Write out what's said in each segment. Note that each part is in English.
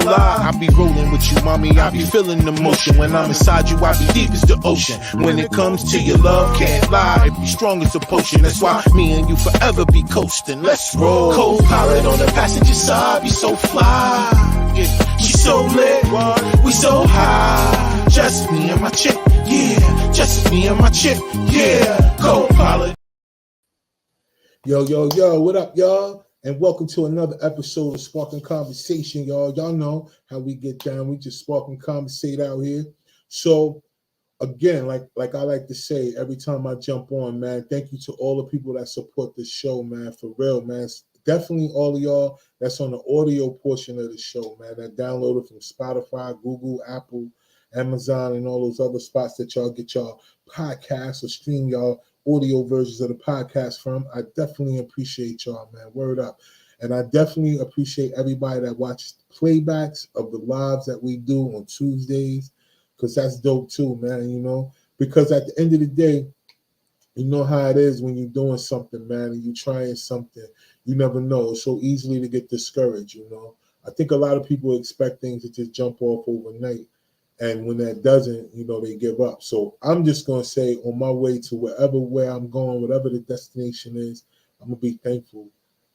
lie. I be rolling with you, mommy, I be feeling the motion. When I'm inside you, I be deep as the ocean. When it comes to your love, can't lie, it be strong as a potion. That's why me and you forever be coasting. Let's roll. Co-pilot on the passenger side, be so fly. Yeah, she so lit, we so high. Just me and my chick, yeah. Just me and my chick, yeah. Co-pilot. Yo, what up, y'all? And welcome to another episode of Sparking Conversation, y'all. Y'all know how we get down. We just spark and conversate out here. So, again, like I like to say every time I jump on, man, thank you to all the people that support this show, man. For real, man. It's definitely all of y'all that's on the audio portion of the show, man. That downloaded from Spotify, Google, Apple, Amazon, and all those other spots that y'all get y'all podcasts or stream y'all audio versions of the podcast from. I definitely appreciate y'all, man. Word up. And I definitely appreciate everybody that watches playbacks of the lives that we do on Tuesdays, because that's dope too, man, you know, because at the end of the day, you know how it is when you're doing something, man, and you're trying something. You never know. It's so easily to get discouraged, you know. I think a lot of people expect things to just jump off overnight. And when that doesn't, you know, they give up. So I'm just going to say on my way to where I'm going, whatever the destination is, I'm going to be thankful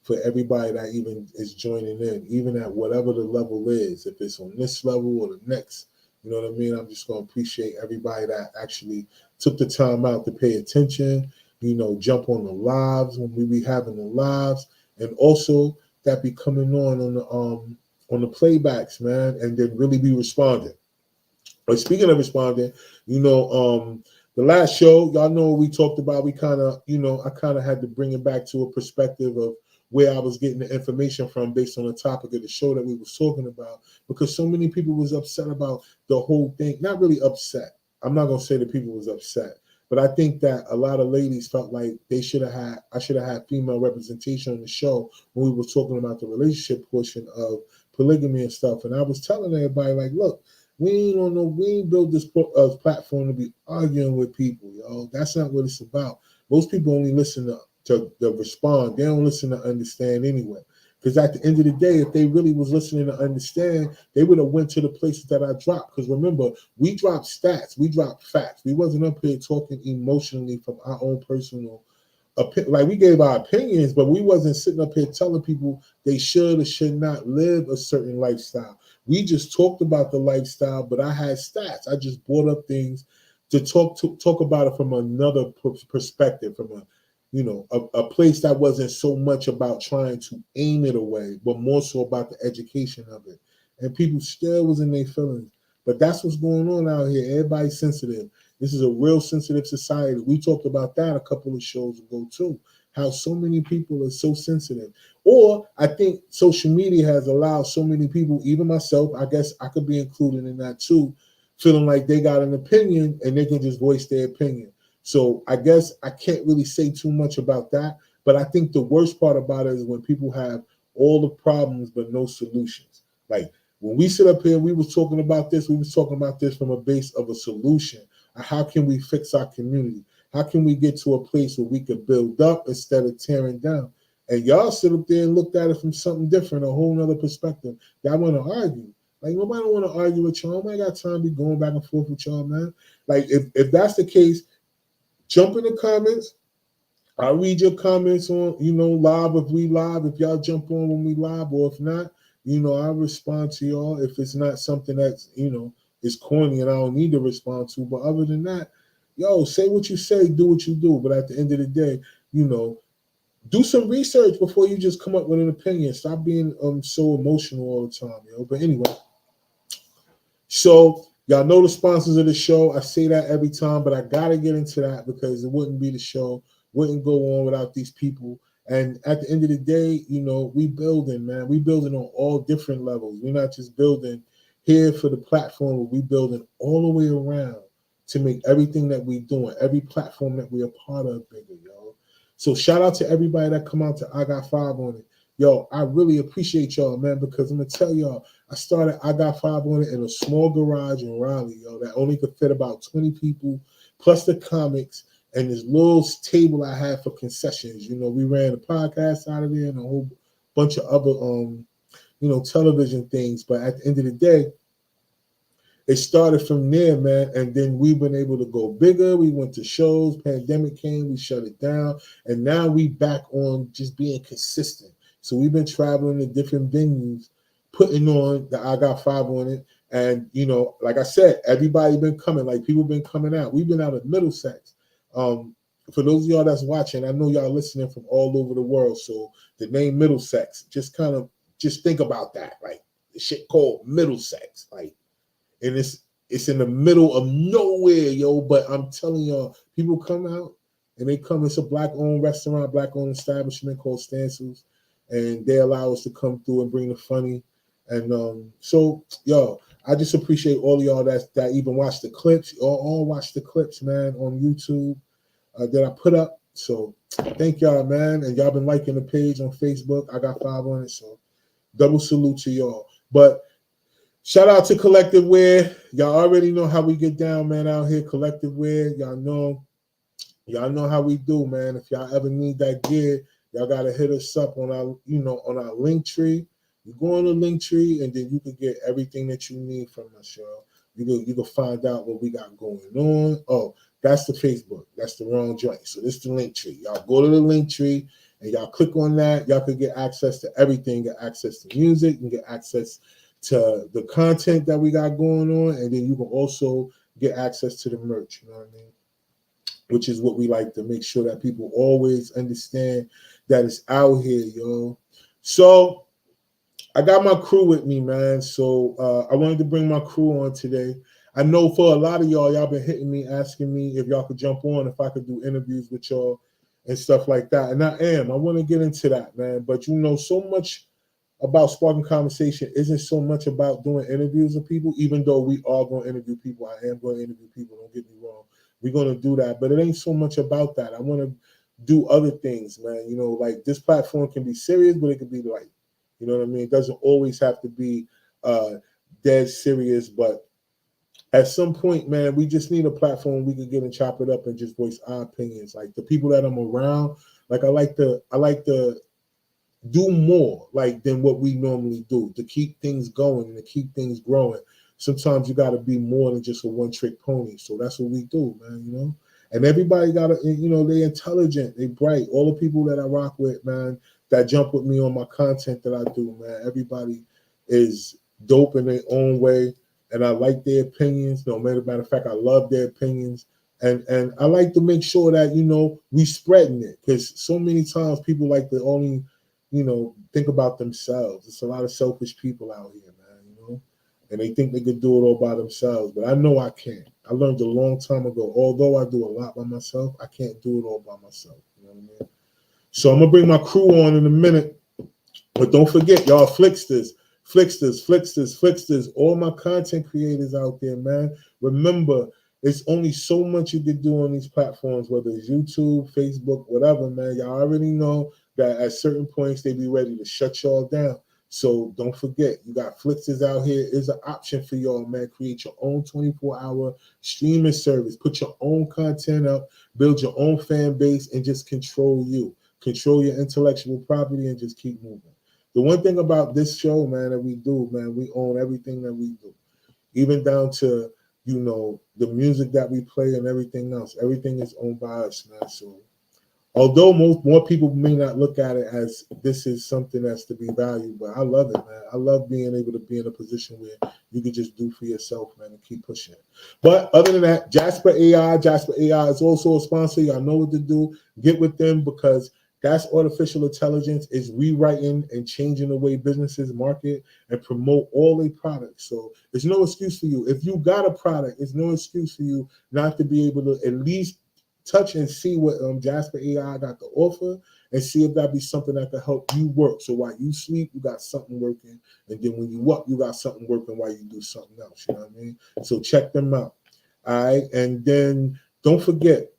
for everybody that even is joining in, even at whatever the level is. If it's on this level or the next, you know what I mean? I'm just going to appreciate everybody that actually took the time out to pay attention, you know, jump on the lives when we be having the lives, and also that be coming on the playbacks, man, and then really be responding. But speaking of responding, you know, the last show, y'all know what we talked about. We kind of, you know, I kind of had to bring it back to a perspective of where I was getting the information from based on the topic of the show that we was talking about, because so many people was upset about the whole thing. Not really upset. I'm not going to say that people was upset, but I think that a lot of ladies felt like I should have had female representation on the show when we were talking about the relationship portion of polygamy and stuff. And I was telling everybody, like, look, we ain't built this platform to be arguing with people, yo. That's not what it's about. Most people only listen to respond. They don't listen to understand anyway. Because at the end of the day, if they really was listening to understand, they would have went to the places that I dropped. Because remember, we dropped stats, we dropped facts. We wasn't up here talking emotionally from our own personal opinion. Like, we gave our opinions, but we wasn't sitting up here telling people they should or should not live a certain lifestyle. We just talked about the lifestyle, but I had stats. I just brought up things to talk about it from another perspective, from a place that wasn't so much about trying to aim it away, but more so about the education of it. And people still was in their feelings. But that's what's going on out here. Everybody's sensitive. This is a real sensitive society. We talked about that a couple of shows ago too, how so many people are so sensitive. Or I think social media has allowed so many people, even myself, I guess I could be included in that too, feeling like they got an opinion and they can just voice their opinion. So I guess I can't really say too much about that. But I think the worst part about it is when people have all the problems but no solutions. Like when we sit up here, we was talking about this from a base of a solution. How can we fix our community? How can we get to a place where we can build up instead of tearing down? And y'all sit up there and looked at it from something different, a whole nother perspective. Y'all want to argue. Like, nobody don't want to argue with y'all. Nobody got time to be going back and forth with y'all, man. Like, if that's the case, jump in the comments. I'll read your comments on, live if we live, if y'all jump on when we live, or if not, I'll respond to y'all if it's not something that's, is corny and I don't need to respond to. But other than that, say what you say, do what you do. But at the end of the day, do some research before you just come up with an opinion. Stop being so emotional all the time, But anyway, so y'all know the sponsors of the show. I say that every time, but I gotta get into that because it wouldn't be the show, wouldn't go on without these people. And at the end of the day, we building, man. We building on all different levels. We're not just building here for the platform, but we building all the way around to make everything that we doing, every platform that we're a part of bigger, yo. So shout out to everybody that come out to I Got Five on it. Yo, I really appreciate y'all, man, because I'm going to tell y'all, I started I Got Five on it in a small garage in Raleigh, yo, that only could fit about 20 people, plus the comics, and this little table I had for concessions. We ran a podcast out of there and a whole bunch of other, television things. But at the end of the day, it started from there, man. And then we've been able to go bigger. We went to shows. Pandemic came. We shut it down. And now we back on just being consistent. So we've been traveling to different venues, putting on the I Got Five on it. And, like I said, everybody been coming. Like, people been coming out. We've been out of Middlesex. For those of y'all that's watching, I know y'all listening from all over the world. So the name Middlesex, just think about that. Like, the shit called Middlesex. Like, and it's in the middle of nowhere, yo. But I'm telling y'all, people come out and they come. It's a black-owned restaurant, black-owned establishment called Stancils, and they allow us to come through and bring the funny. And so, yo, I just appreciate all of y'all that even watch the clips. All watch the clips, man, on YouTube that I put up. So thank y'all, man. And y'all been liking the page on Facebook. I Got Five on it. So double salute to y'all. But shout out to Collective Wear. Y'all already know how we get down, man, out here. Collective Wear. Y'all know how we do, man. If y'all ever need that gear, y'all gotta hit us up on our, on our link tree. You go on the link tree, and then you can get everything that you need from us, y'all. You can find out what we got going on. Oh, that's the Facebook. That's the wrong joint. So this is the link tree. Y'all go to the link tree, and y'all click on that. Y'all can get access to everything. Get access to music. You can get access to the content that we got going on, and then you can also get access to the merch. You know what I mean? Which is what we like to make sure that people always understand that it's out here, yo. So I got my crew with me, man. So I wanted to bring my crew on today. I know for a lot of y'all been hitting me, asking me if y'all could jump on, if I could do interviews with y'all and stuff like that. And I want to get into that, man. But so much about Sparking Conversation isn't so much about doing interviews with people, even though we are going to interview people. I am going to interview people, don't get me wrong. We're going to do that. But it ain't so much about that. I want to do other things, man. Like, this platform can be serious, but it can be light. You know what I mean? It doesn't always have to be dead serious, but at some point, man, we just need a platform we can get and chop it up and just voice our opinions. Like, the people that I'm around, like, I like to do more, like, than what we normally do, to keep things going and to keep things growing. Sometimes you got to be more than just a one-trick pony. So that's what we do, man. And everybody got to, they're intelligent, they bright. All the people that I rock with, man, that jump with me on my content that I do, man, everybody is dope in their own way. And I like their opinions. No matter of fact, I love their opinions. And I like to make sure that, we spreading it. Because so many times people like to only, think about themselves. It's a lot of selfish people out here, man, and they think they could do it all by themselves. But I know I can't. I learned a long time ago, although I do a lot by myself, I can't do it all by myself. You know what I mean? So I'm going to bring my crew on in a minute. But don't forget, y'all, Flixsters, all my content creators out there, man. Remember, there's only so much you can do on these platforms, whether it's YouTube, Facebook, whatever, man. Y'all already know that at certain points they be ready to shut y'all down. So don't forget, you got Flixsters out here. Is an option for y'all, man. Create your own 24-hour streaming service. Put your own content up. Build your own fan base and just control you. Control your intellectual property and just keep moving. The one thing about this show, man, that we do, man, we own everything that we do. Even down to, the music that we play and everything else. Everything is owned by us, man. So although more people may not look at it as this is something that's to be valued, but I love it, man. I love being able to be in a position where you can just do for yourself, man, and keep pushing it. But other than that, Jasper AI is also a sponsor. Y'all know what to do. Get with them, because that's artificial intelligence is rewriting and changing the way businesses market and promote all their products. So there's no excuse for you. If you got a product, there's no excuse for you not to be able to at least touch and see what Jasper AI got to offer and see if that be something that can help you work. So while you sleep, you got something working. And then when you up, you got something working while you do something else. You know what I mean? So check them out. All right. And then don't forget,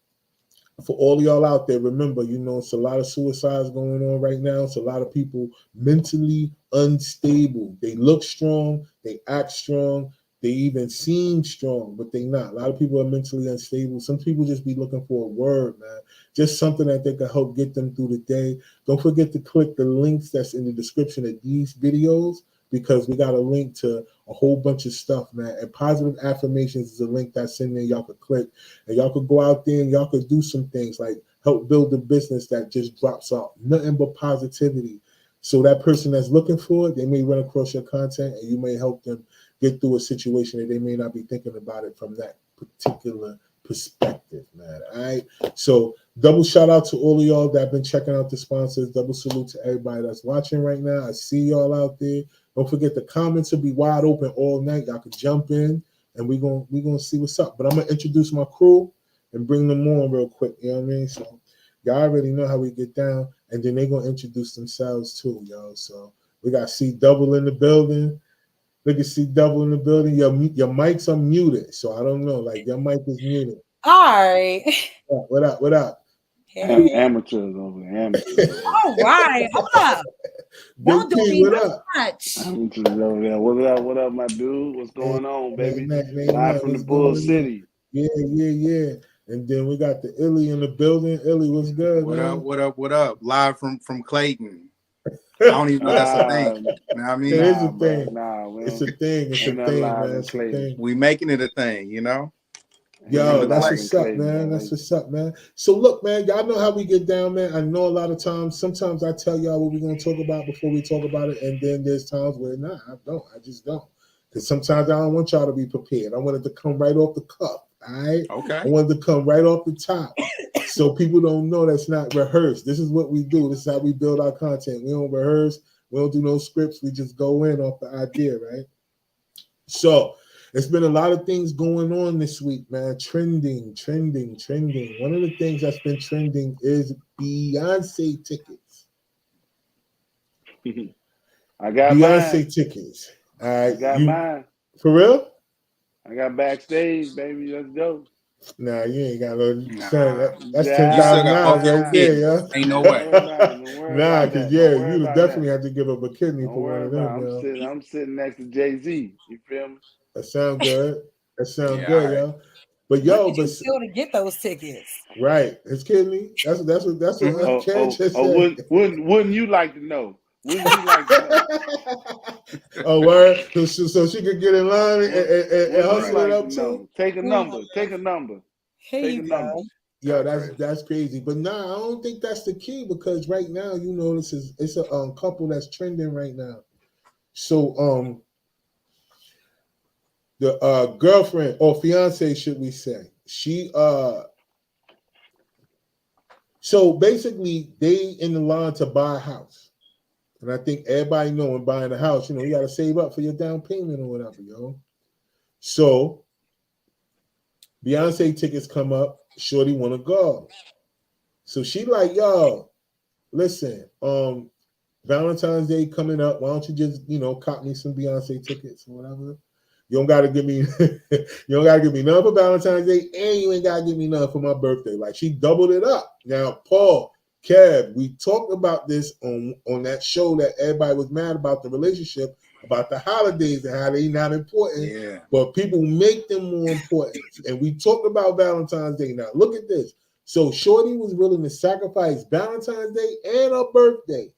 for all of y'all out there, remember, it's a lot of suicides going on right now. It's a lot of people mentally unstable. They look strong, they act strong, they even seem strong, but they not. A lot of people are mentally unstable. Some people just be looking for a word, man. Just something that they can help get them through the day. Don't forget to click the links that's in the description of these videos. because we got a link to a whole bunch of stuff, man. And Positive Affirmations is a link that's in there. Y'all could click and y'all could go out there and y'all could do some things like help build a business that just drops off nothing but positivity. So that person that's looking for it, they may run across your content and you may help them get through a situation that they may not be thinking about it from that particular perspective, man. All right. So double shout out to all of y'all that have been checking out the sponsors. Double salute to everybody that's watching right now. I see y'all out there. Don't forget the comments will be wide open all night. Y'all can jump in and we're gonna see what's up. But I'm gonna introduce my crew and bring them on real quick. You know what I mean? So y'all already know how we get down, and then they're gonna introduce themselves too, y'all. So we got C Double in the building. Look at C Double in the building. Your mics are muted, so I don't know. Like your mic is muted. All right. What up? What up? Hey. Amateurs over there. Amateurs. All right. Hold up. Don't do me what up? much. Amateurs over there. What up? What up, my dude? What's going on, baby? Live from the Bull City. Yeah. And then we got the Illy in the building. Illy, what's good? What man? up? What up? Live from Clayton. I don't even know that's a thing. You know what I mean? It is a thing. It's a thing. It's a thing, man. It's a thing. We making it a thing, you know? Yo, that's what's up, man. That's what's up, man. So look, man, y'all know how we get down, man. I know a lot of times, sometimes I tell y'all what we're going to talk about before we talk about it, and then there's times where, nah, I don't. I just don't. Because sometimes I don't want y'all to be prepared. I want it to come right off the cuff, all right? Okay. I want it to come right off the top. So people don't know that's not rehearsed. This is what we do. This is how we build our content. We don't rehearse. We don't do no scripts. We just go in off the idea, right? So there's been a lot of things going on this week, man. Trending. One of the things that's been trending is Beyonce tickets. I got Beyonce mine. Tickets. All right. I got mine. For real? I got backstage, baby. Let's go. Nah, you ain't got no. Nah. That's Yeah, $10,000 right there, yo. Ain't no way. Nah, because you'd definitely have to give up a kidney for one of them, yo. I'm sitting next to Jay-Z. You feel me? That sound good. That sound Yeah, good, right. yo. But yo, But still to get those tickets. Right, his kidney. That's what Ken just said. Wouldn't you like to know? Wouldn't you like to know? Oh, word. So she could get in line and hustle it up too. Take a number. Here you go. Yo, that's crazy. But nah, I don't think that's the key because right now, you know, it's a couple that's trending right now. So the girlfriend or fiance, should we say, she so basically they in the line to buy a house. And I think everybody know when buying a house, you know, you got to save up for your down payment or whatever, yo. So Beyonce tickets come up. Shorty want to go. So she like, yo, listen, Valentine's Day coming up. Why don't you just, you know, cop me some Beyonce tickets or whatever? You don't gotta give me none for Valentine's Day, and you ain't gotta give me none for my birthday. Like she doubled it up. Now, Paul, Kev, we talked about this on that show that everybody was mad about the relationship, about the holidays and how they not important. Yeah. But people make them more important. And we talked about Valentine's Day. Now, look at this. So Shorty was willing to sacrifice Valentine's Day and her birthday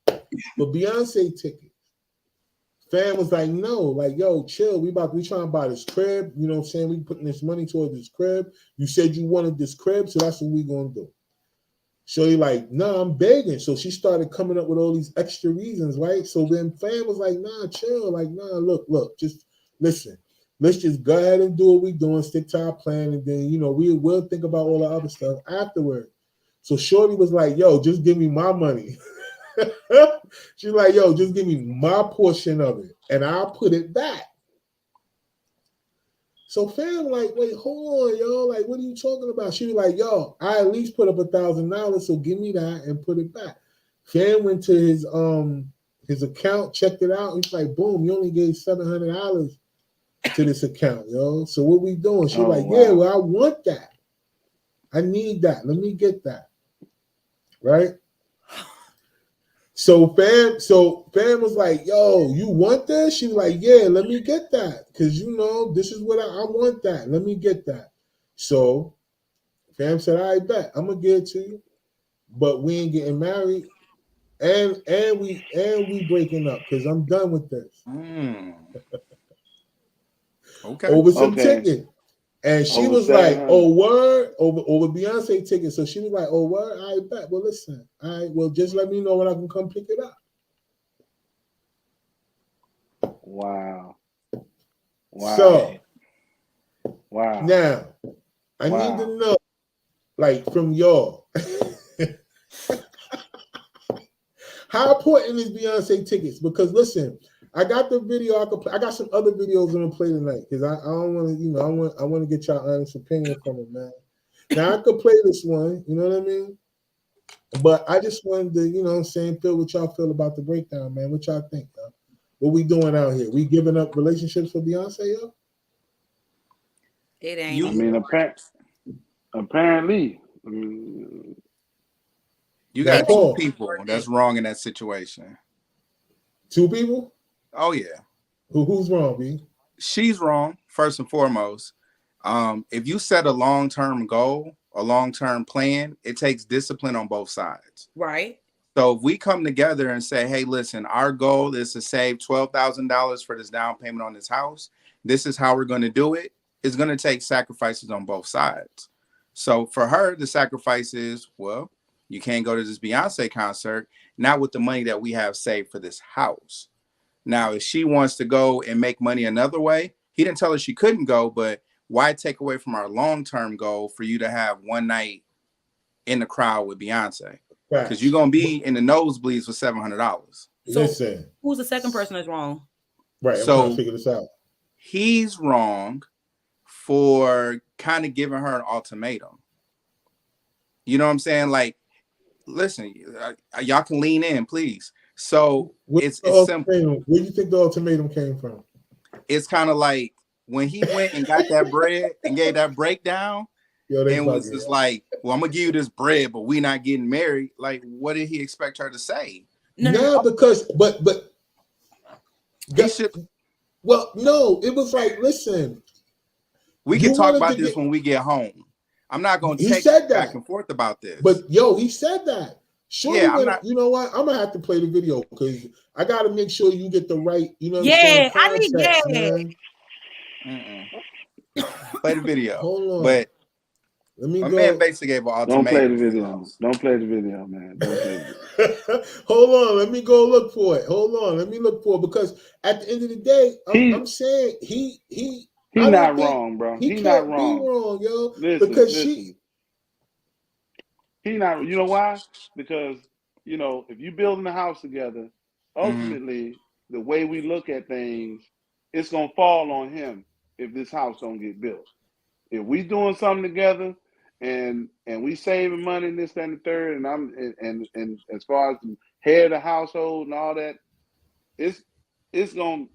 for Beyonce tickets. Fam was like, no, like, yo, chill. We trying to buy this crib. You know what I'm saying? We putting this money towards this crib. You said you wanted this crib, so that's what we gonna do. Shorty like, nah, I'm begging. So she started coming up with all these extra reasons, right? So then fam was like, nah, chill. Like, nah, look, just listen. Let's just go ahead and do what we're doing, stick to our plan, and then, you know, we'll think about all the other stuff afterward. So Shorty was like, yo, just give me my money. She's like, yo, just give me my portion of it, and I'll put it back. So fam like, wait, hold on, yo. Like, what are you talking about? She was like, yo, I at least put up $1,000, so give me that and put it back. Fam went to his account, checked it out. He's like, boom, you only gave $700 to this account, yo. So what we doing? She's like, wow. Yeah, well, I want that. I need that. Let me get that. Right? So fam was like, yo, you want this? She's like, yeah, let me get that. Because, you know, this is what I want that. Let me get that. So fam said, I bet. I'm going to give it to you. But we ain't getting married and we breaking up because I'm done with this. Okay. Over some ticket. And she was like, oh, word, over Beyonce ticket. So she was like, oh, word, I bet. Well, listen, just let me know when I can come pick it up. Wow. So, now, I need to know, like, from y'all, how important is Beyonce tickets? Because, listen, I got the video. I got some other videos I'm gonna play tonight because I don't want to, I want to get y'all honest opinion from it, man. Now I could play this one, you know what I mean? But I just wanted to, feel what y'all feel about the breakdown, man. What y'all think, yo? What we doing out here? We giving up relationships for Beyonce, yo? It ain't. I mean, apparently, you got two people that's wrong in that situation. Two people? Oh yeah. Who's wrong, B? She's wrong, first and foremost. If you set a long-term goal, a long-term plan, it takes discipline on both sides. Right. So if we come together and say, hey, listen, our goal is to save $12,000 for this down payment on this house. This is how we're going to do it. It's going to take sacrifices on both sides. So for her, the sacrifice is, well, you can't go to this Beyonce concert, not with the money that we have saved for this house. Now, if she wants to go and make money another way, he didn't tell her she couldn't go, but why take away from our long-term goal for you to have one night in the crowd with Beyonce? Because you're going to be in the nosebleeds for $700. So listen, who's the second person that's wrong? Right, I'm trying to figure this out. He's wrong for kind of giving her an ultimatum. You know what I'm saying? Like, listen, y'all can lean in, please. So it's simple. Where do you think the ultimatum came from? It's kind of like when he went and got that bread and gave that breakdown, and was just like, well, I'm gonna give you this bread, but we not getting married. Like, what did he expect her to say? No, because but he should. Well, no, it was like, listen, we can talk about this when we get home. I'm not gonna take back and forth about this. But he said that. Sure, yeah, you know what? I'm gonna have to play the video because I gotta make sure you get the right, Yeah, I need that. Play the video. Hold on. But let me my go. man basically gave an ultimatum. Don't play the video. Don't play the video, man. Don't play the video. Hold on. Let me go look for it. Hold on. Let me look for it because at the end of the day, I'm saying he not wrong, bro. He not wrong. Be wrong, yo. Listen. He not. You know why? Because if you building a house together, ultimately the way we look at things, it's gonna fall on him if this house don't get built. If we doing something together and we saving money and this, that, and the third, and as far as the head of the household and all that, it's gonna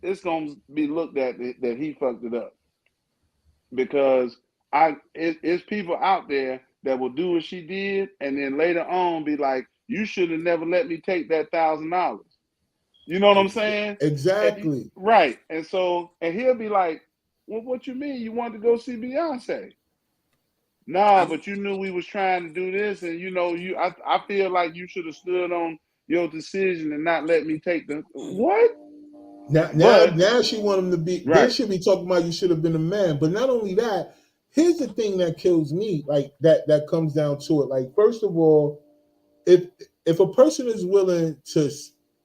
be looked at that he fucked it up. Because it's people out there that will do what she did and then later on be like, you should have never let me take that $1,000. You know what I'm saying? Exactly. Right. And so, and he'll be like, well, what you mean? You wanted to go see Beyonce? Nah, but you knew we was trying to do this, and I feel like you should have stood on your decision and not let me take the what? Now she want him to be. Right. They should be talking about you should have been a man. But not only that, here's the thing that kills me. Like that comes down to it. Like, first of all, if a person is willing to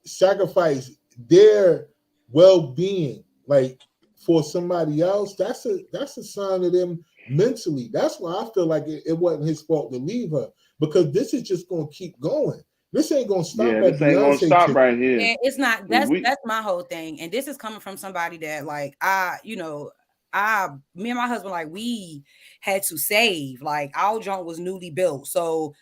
sacrifice their well-being, like, for somebody else, that's a sign of them mentally. That's why I feel like it wasn't his fault to leave her, because this is just going to keep going. This ain't going to stop. This ain't going to stop right here. Yeah, it's not. That's my whole thing. And this is coming from somebody that, like, me and my husband, like, we had to save. Like, our joint was newly built. So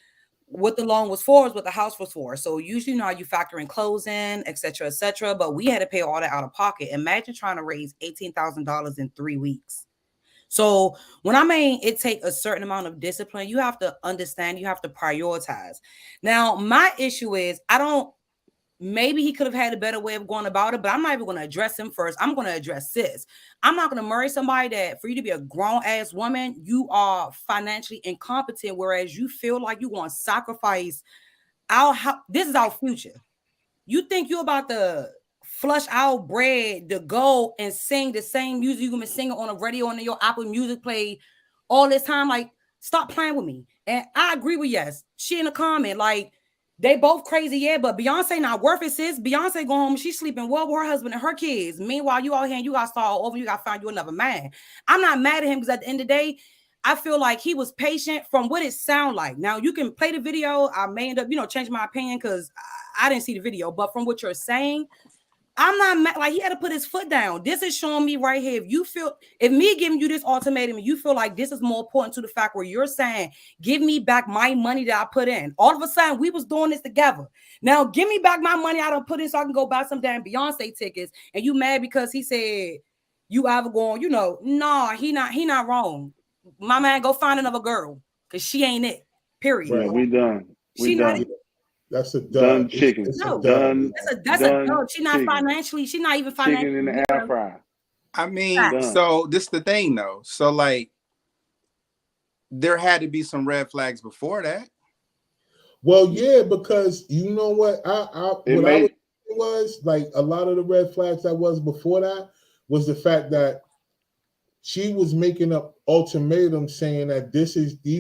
what the loan was for is what the house was for. So usually, you factor in closing, et cetera, but we had to pay all that out of pocket. Imagine trying to raise $18,000 in 3 weeks. So when it take a certain amount of discipline, you have to understand, you have to prioritize. Now, my issue is maybe he could have had a better way of going about it, but I'm not even going to address him first. I'm going to address sis. I'm not going to marry somebody that, for you to be a grown ass woman, you are financially incompetent, whereas you feel like you want to sacrifice this is our future. You think you about to flush out bread to go and sing the same music you've been singing on the radio and your Apple Music play all this time? Like, stop playing with me. And I agree with Yes. She in a comment, like, they both crazy, yeah, but Beyonce not worth it, sis. Beyonce go home, she's sleeping well with her husband and her kids. Meanwhile, you out here and you got to start all over, you got to find you another man. I'm not mad at him because at the end of the day, I feel like he was patient from what it sound like. Now, you can play the video. I may end up, changing my opinion because I didn't see the video. But from what you're saying, I'm not mad. Like, he had to put his foot down. This is showing me right here. If me giving you this ultimatum, you feel like this is more important to the fact where you're saying, give me back my money that I put in. All of a sudden, we was doing this together. Now, give me back my money I done put in so I can go buy some damn Beyonce tickets. And you mad because he said you either going, nah, he not wrong. My man, go find another girl because she ain't it. Period. Right, we done. We done. That's a done chicken. It's No, a done. That's a done. She's not financially. She's not even financially. Chicken in the air fryer. I mean, so this is the thing though. So like, there had to be some red flags before that. Well, yeah, because you know what? I was like a lot of the red flags that was before that was the fact that she was making up ultimatums saying that these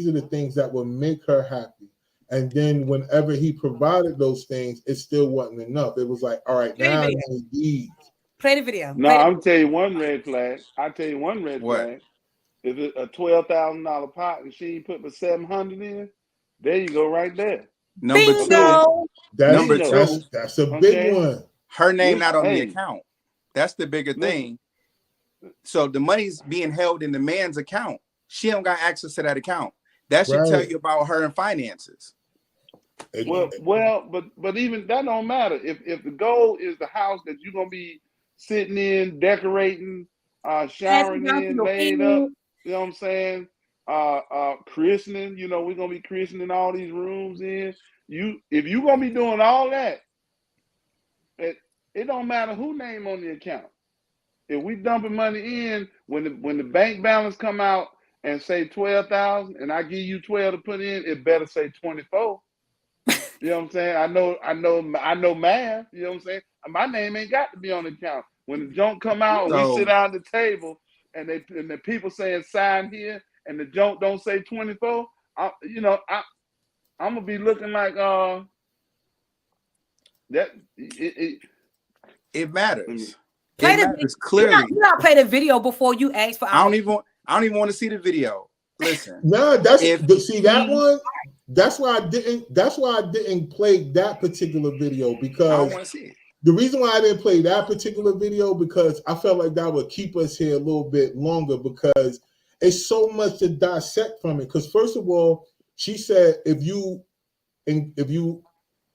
are the things that will make her happy. And then whenever he provided those things, it still wasn't enough. It was like, all right, now I need these. Play the video. No, I'm tell you one red flag. I'll tell you one red flag. If it's a $12,000 pot and she ain't put the 700 in, there you go right there. Number two. That's a big one. Her name not on the account. That's the bigger thing. So the money's being held in the man's account. She don't got access to that account. That should tell you about her and finances. Well, but even that don't matter. If the goal is the house that you're gonna be sitting in, decorating, showering in, laying up, you know what I'm saying? Christening, we're gonna be christening all these rooms in. If you're gonna be doing all that, it don't matter who name on the account. If we dumping money in, when the bank balance come out and say 12,000, and I give you 12 to put in, it better say 24. You know what I'm saying? I know math. You know what I'm saying? My name ain't got to be on the account. When the junk come out, we sit down at the table, and the people saying sign here, and the junk don't say 24. I'm gonna be looking like that. It matters. Play the video. Clearly, you not play the video before you ask for. I don't even want to see the video. Listen. No, see that one. That's why I didn't play that particular video, because I don't want to see it. The reason why I didn't play that particular video, because I felt like that would keep us here a little bit longer, because it's so much to dissect from it. Because first of all, she said if you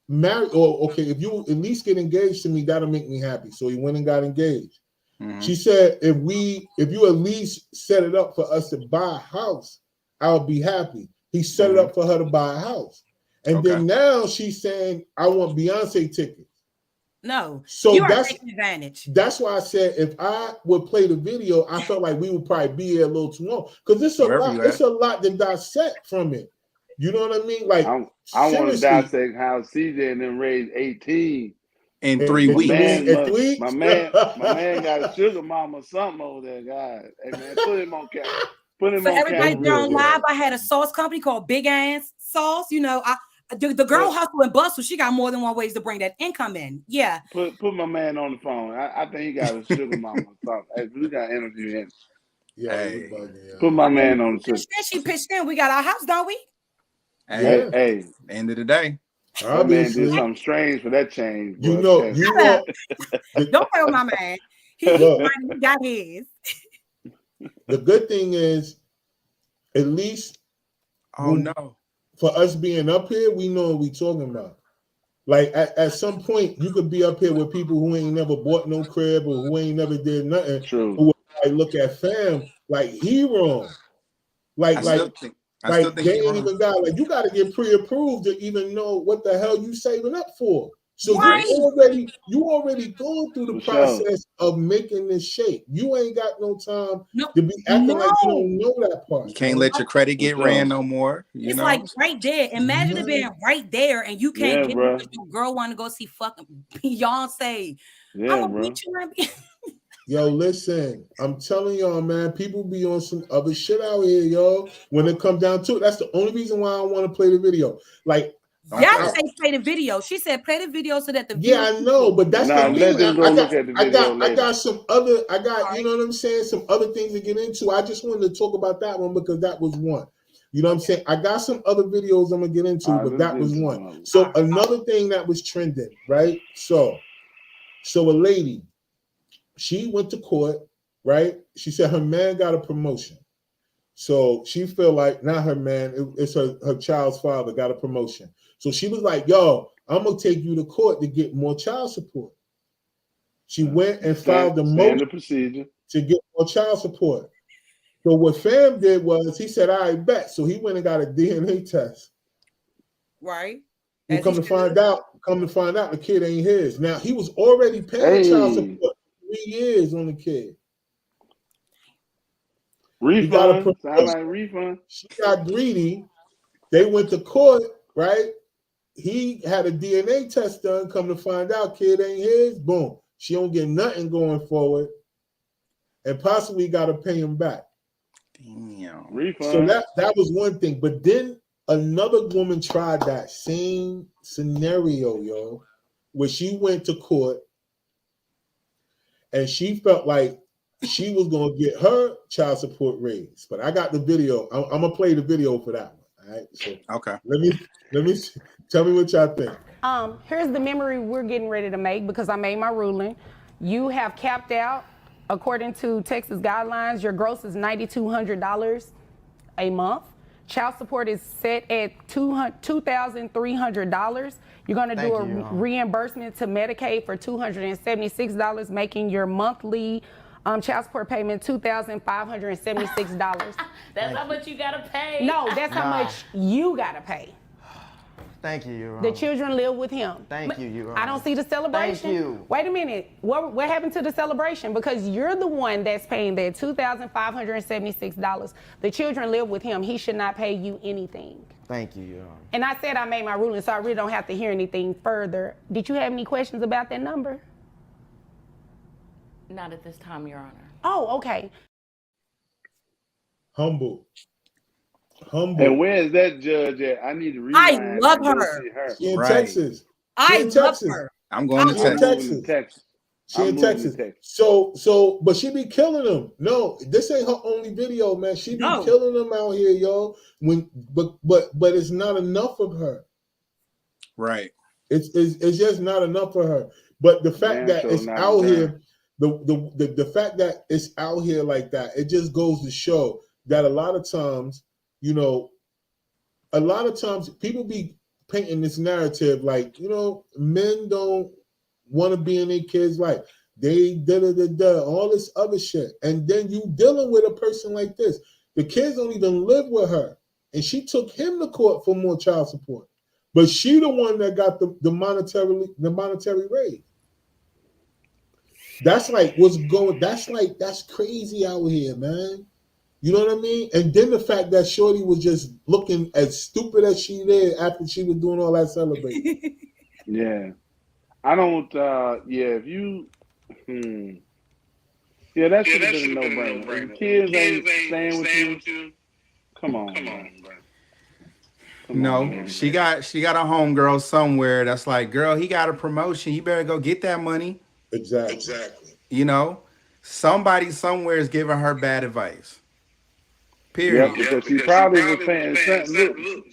marry, if you at least get engaged to me, that'll make me happy. So he went and got engaged. Mm-hmm. She said if you at least set it up for us to buy a house, I'll be happy. He set it up for her to buy a house. And then now she's saying, I want Beyonce tickets. No, so you are taking advantage. That's why I said if I would play the video, I felt like we would probably be here a little too long, because it's a lot to dissect from it. You know what I mean? Like I want to dissect how CJ and them raised 18 in 3 weeks. My man got a sugar mama or something over there, guys. Hey man, put him on camera. Put him for on everybody camera. there on live, I had a sauce company called Big Ass Sauce. The girl hustle and bustle. She got more than one ways to bring that income in. Yeah. Put my man on the phone. I think he got a sugar mama or something. Hey, we got to interview him. Yeah. Put my man on the phone. She pitched in. We got our house, don't we? Hey. End of the day. That man did something strange for that change. You know. Don't play with my man. He got his. The good thing is, at least, for us being up here, we know what we're talking about. Like at some point, you could be up here with people who ain't never bought no crib or who ain't never did nothing. True. Who look at fam like he wrong. Like they ain't even got, like, you got to get pre-approved to even know what the hell you saving up for. So Right. you already going through the For sure. process of making this shape. You ain't got no time No, to be acting like you no. don't know that part. You can't man. let your credit get For sure. ran no more. You It's know, like right there. Imagine it being right there, and you can't Yeah, get bro. it because your girl want to go see fucking Beyonce. Yeah, I'm gonna bro. beat you and Yo, listen, I'm telling y'all, man, people be on some other shit out here, yo. When it comes down to it, that's the only reason why I want to play the video. Like, Y'all say play the video. She said play the video so that the yeah, I know, but that's Nah, the let thing. them go look at the video I later. got some other, I got, Alright. you know what I'm saying, some other things to get into. I just wanted to talk about that one because that was one. You know what I'm saying? I got some other videos I'm gonna get into, Alright, but let's that get was into one. one. So another thing that was trending, right? So a lady, she went to court, right? She said her man got a promotion. So she feel like not her man, it's her child's father got a promotion. So she was like, yo, I'm gonna take you to court to get more child support. She went and filed the motion Standard procedure. to get more child support. So what Fam did was he said, I bet. So he went and got a DNA test. right. Well, As come he to find out, the kid ain't his. Now he was already paying child support for 3 years on the kid. He got a Refund. Sound promotion. like refund. She got greedy. They went to court, right? He had a DNA test done. Come to find out, kid ain't his. Boom. She don't get nothing going forward, and possibly got to pay him back. damn. Refund. So that was one thing. But then another woman tried that same scenario, yo, where she went to court and she felt like she was gonna get her child support raised. But I got the video. I'm gonna play the video for that one. All right. So Okay. let me tell me what y'all think. Here's the memory we're getting ready to make because I made my ruling. You have capped out, according to Texas guidelines, your gross is $9,200 a month. Child support is set at $2,300. You're going to do a reimbursement to Medicaid for $276, making your monthly child support payment $2,576. That's how much you gotta pay. No, that's how much you got to pay. Thank you, Your The Honor. children live with him. Thank you, Your Honor. I don't see the celebration. Thank you. Wait a minute. What happened to the celebration? Because you're the one that's paying that $2,576. The children live with him. He should not pay you anything. Thank you, Your Honor. And I said I made my ruling, so I really don't have to hear anything further. Did you have any questions about that number? Not at this time, Your Honor. Oh, okay. Humble. And where is that judge at? I need to rewind. I love and go her. see her. She in Right. Texas. I in love Texas. her. I'm going to She in Texas. I'm moving to Texas. Texas. She I'm in moving Texas. to Texas. So, but she be killing them. No, this ain't her only video, man. She be No. killing them out here, yo. But it's not enough of her. Right. It's just not enough for her. But the fact Man, that so it's not out done. here, the fact that it's out here like that, it just goes to show that a lot of times, you know, people be painting this narrative like, you know, men don't want to be in their kids' life. They all this other shit. And then you dealing with a person like this. The kids don't even live with her. And she took him to court for more child support. But she the one that got the monetary raise. That's like that's crazy out here, man. You know what I mean? And then the fact that Shorty was just looking as stupid as she did after she was doing all that celebrating. Yeah. I don't, if you, yeah, that should have been a no-brainer. If kids ain't staying with you, come on, bro. No, she got a homegirl somewhere that's like, girl, he got a promotion. You better go get that money. Exactly. You know, somebody somewhere is giving her bad advice. Period. Yeah, because she probably was paying something.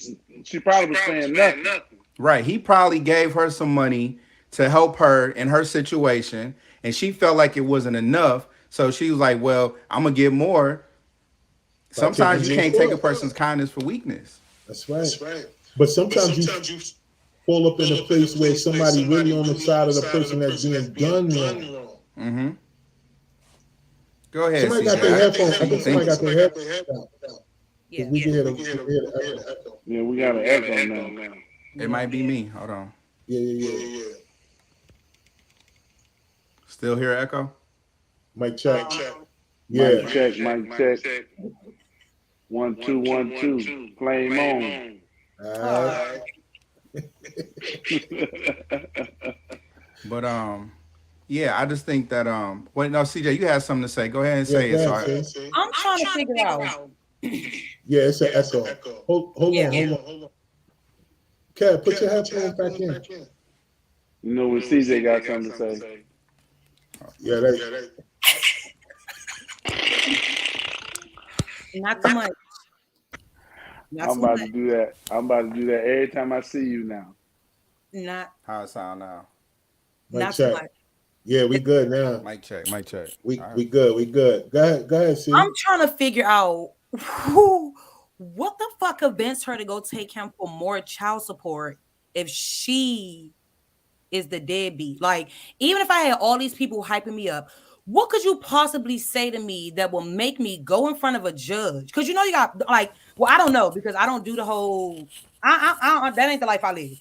She probably was paying nothing. Right. He probably gave her some money to help her in her situation, and she felt like it wasn't enough. So she was like, well, I'm going to get more. Sometimes you can't take a person's kindness for weakness. That's right. But sometimes you fall up in a place where somebody really on the side of the person that's being done wrong. Mm-hmm. Go ahead. Somebody got their headphones. I think somebody got their headphones. Yeah. We can hear the echo. Yeah, we got an echo now. It might be me. Hold on. Yeah. Still hear echo? Mic check. Yeah. Mic check. 1 2 1 2. Flame on. All right. But yeah, I just think that wait, no, CJ, you had something to say. Go ahead and say it. go So ahead, sis. I'm trying to figure out. Yeah, it's an echo. Hold on. Kev, put your headphones back in. You know when CJ got something to say. Yeah, that. Not too much. I'm about to do that. I'm about to do that every time I see you now. Not how it sound now? not too much. Yeah, we good now. Mic check. Mic check. We good. Go ahead, sis. I'm trying to figure out what the fuck convinced her to go take him for more child support if she is the deadbeat. Like, even if I had all these people hyping me up, what could you possibly say to me that will make me go in front of a judge? Because you know you got like, well, I don't know because I don't do the whole. I that ain't the life I live.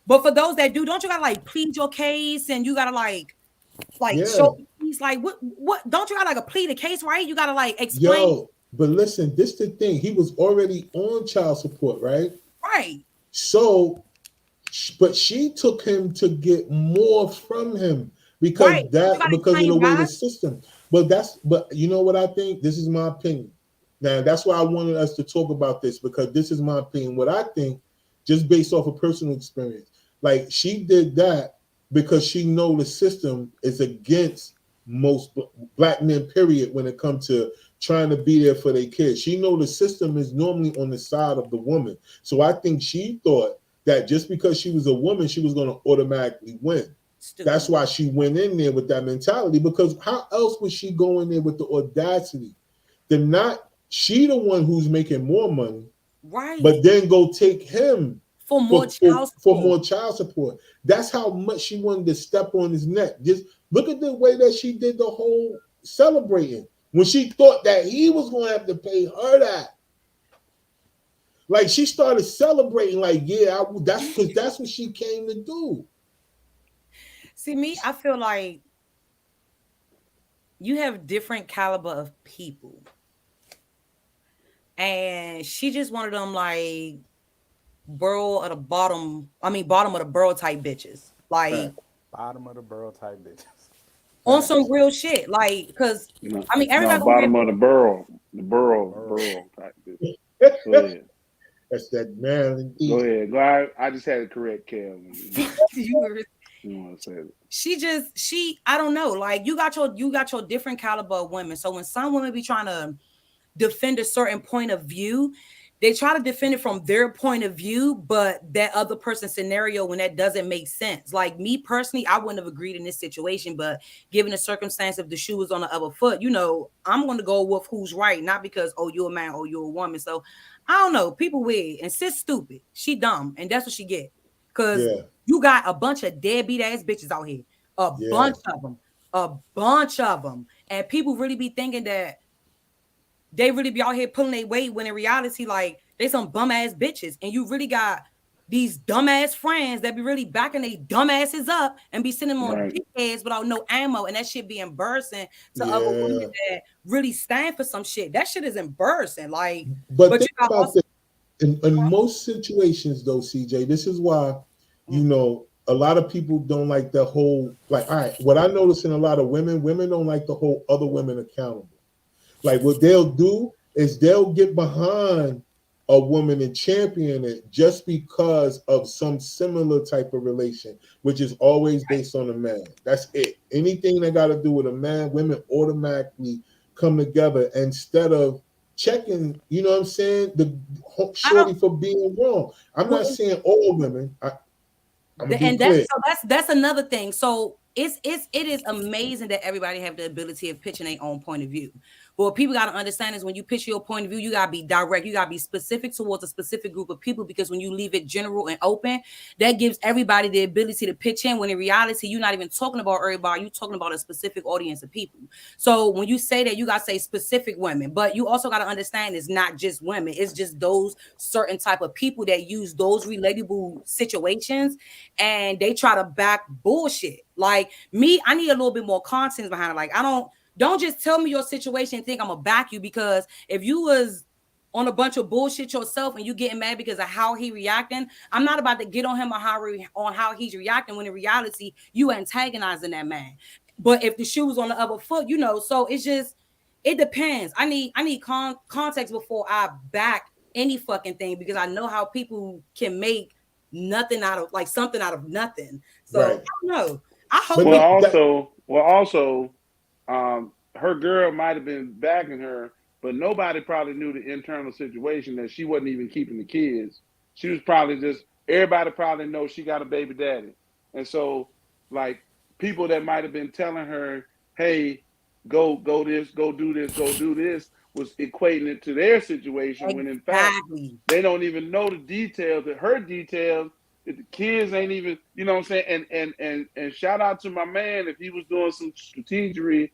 But for those that do, don't you gotta like plead your case and you gotta like show he's like what don't you gotta like a plead a case, right? You gotta like explain. Yo, but listen, this the thing. He was already on child support, right? Right. So, but she took him to get more from him because of the way the system. But you know what I think? This is my opinion. Now that's why I wanted us to talk about this because this is my opinion. What I think, just based off of personal experience, like she did that because she know the system is against most black men, period, when it comes to trying to be there for their kids. She know the system is normally on the side of the woman. So I think she thought that just because she was a woman, she was going to automatically win. Stupid. That's why she went in there with that mentality, because how else would she go in there with the audacity to not, she the one who's making more money, right? But then go take him for more child support. That's how much she wanted to step on his neck. Just look at the way that she did the whole celebrating when she thought that he was going to have to pay her that. Like she started celebrating, like, yeah, that's because that's what she came to do. See, me, I feel like you have different caliber of people. And she just one of them like bottom of the burrow type bitches. Like bottom of the burrow type bitches. On some real shit. Like, because everybody bottom of the burrow type bitch. Go ahead. That's that man. Go ahead. I just had to correct Kevin. You want to say it. I don't know. Like you got your different caliber of women. So when some women be trying to defend a certain point of view, they try to defend it from their point of view, but that other person's scenario when that doesn't make sense. Like me personally, I wouldn't have agreed in this situation, but given the circumstance of the shoe was on the other foot, I'm going to go with who's right, not because, oh, you're a man, oh, you're a woman. So I don't know. People weird and sis stupid. She dumb, and that's what she get. Because you got a bunch of deadbeat ass bitches out here, a bunch of them, and people really be thinking that they really be out here pulling their weight when in reality, like, they some bum ass bitches. And you really got these dumb ass friends that be really backing they dumb asses up and be sending them on dick heads without no ammo. And that shit be embarrassing to other women that really stand for some shit. That shit is embarrassing. Like, but think about this. In most situations, though, CJ, this is why, a lot of people don't like the whole, like, all right, what I notice in a lot of women don't like the whole other women accountable. Like what they'll do is they'll get behind a woman and champion it just because of some similar type of relation, which is always based on a man. That's it. Anything that got to do with a man, women automatically come together instead of checking, you know what I'm saying, the shorty for being wrong. I'm not saying all women. That's another thing. So it is amazing that everybody have the ability of pitching their own point of view. But what people got to understand is when you pitch your point of view, you got to be direct. You got to be specific towards a specific group of people, because when you leave it general and open, that gives everybody the ability to pitch in, when in reality, you're not even talking about everybody. You're talking about a specific audience of people. So when you say that, you got to say specific women, but you also got to understand it's not just women. It's just those certain type of people that use those relatable situations and they try to back bullshit. Like me, I need a little bit more content behind it. Like, don't just tell me your situation and think I'm gonna back you, because if you was on a bunch of bullshit yourself and you getting mad because of how he reacting, I'm not about to get on him on how he's reacting, when in reality you antagonizing that man. But if the shoe was on the other foot, you know, so it's just, it depends. I need context before I back any fucking thing, because I know how people can make nothing out of, like, something out of nothing. So Right. I don't know. I hope her girl might have been backing her, but nobody probably knew the internal situation, that she wasn't even keeping the kids. She was probably just, everybody probably knows she got a baby daddy. And so, like, people that might have been telling her, hey, go this, go do this, was equating it to their situation, when in fact, they don't even know the details, that her details, that the kids ain't even, you know what I'm saying? And shout out to my man, if he was doing some strategery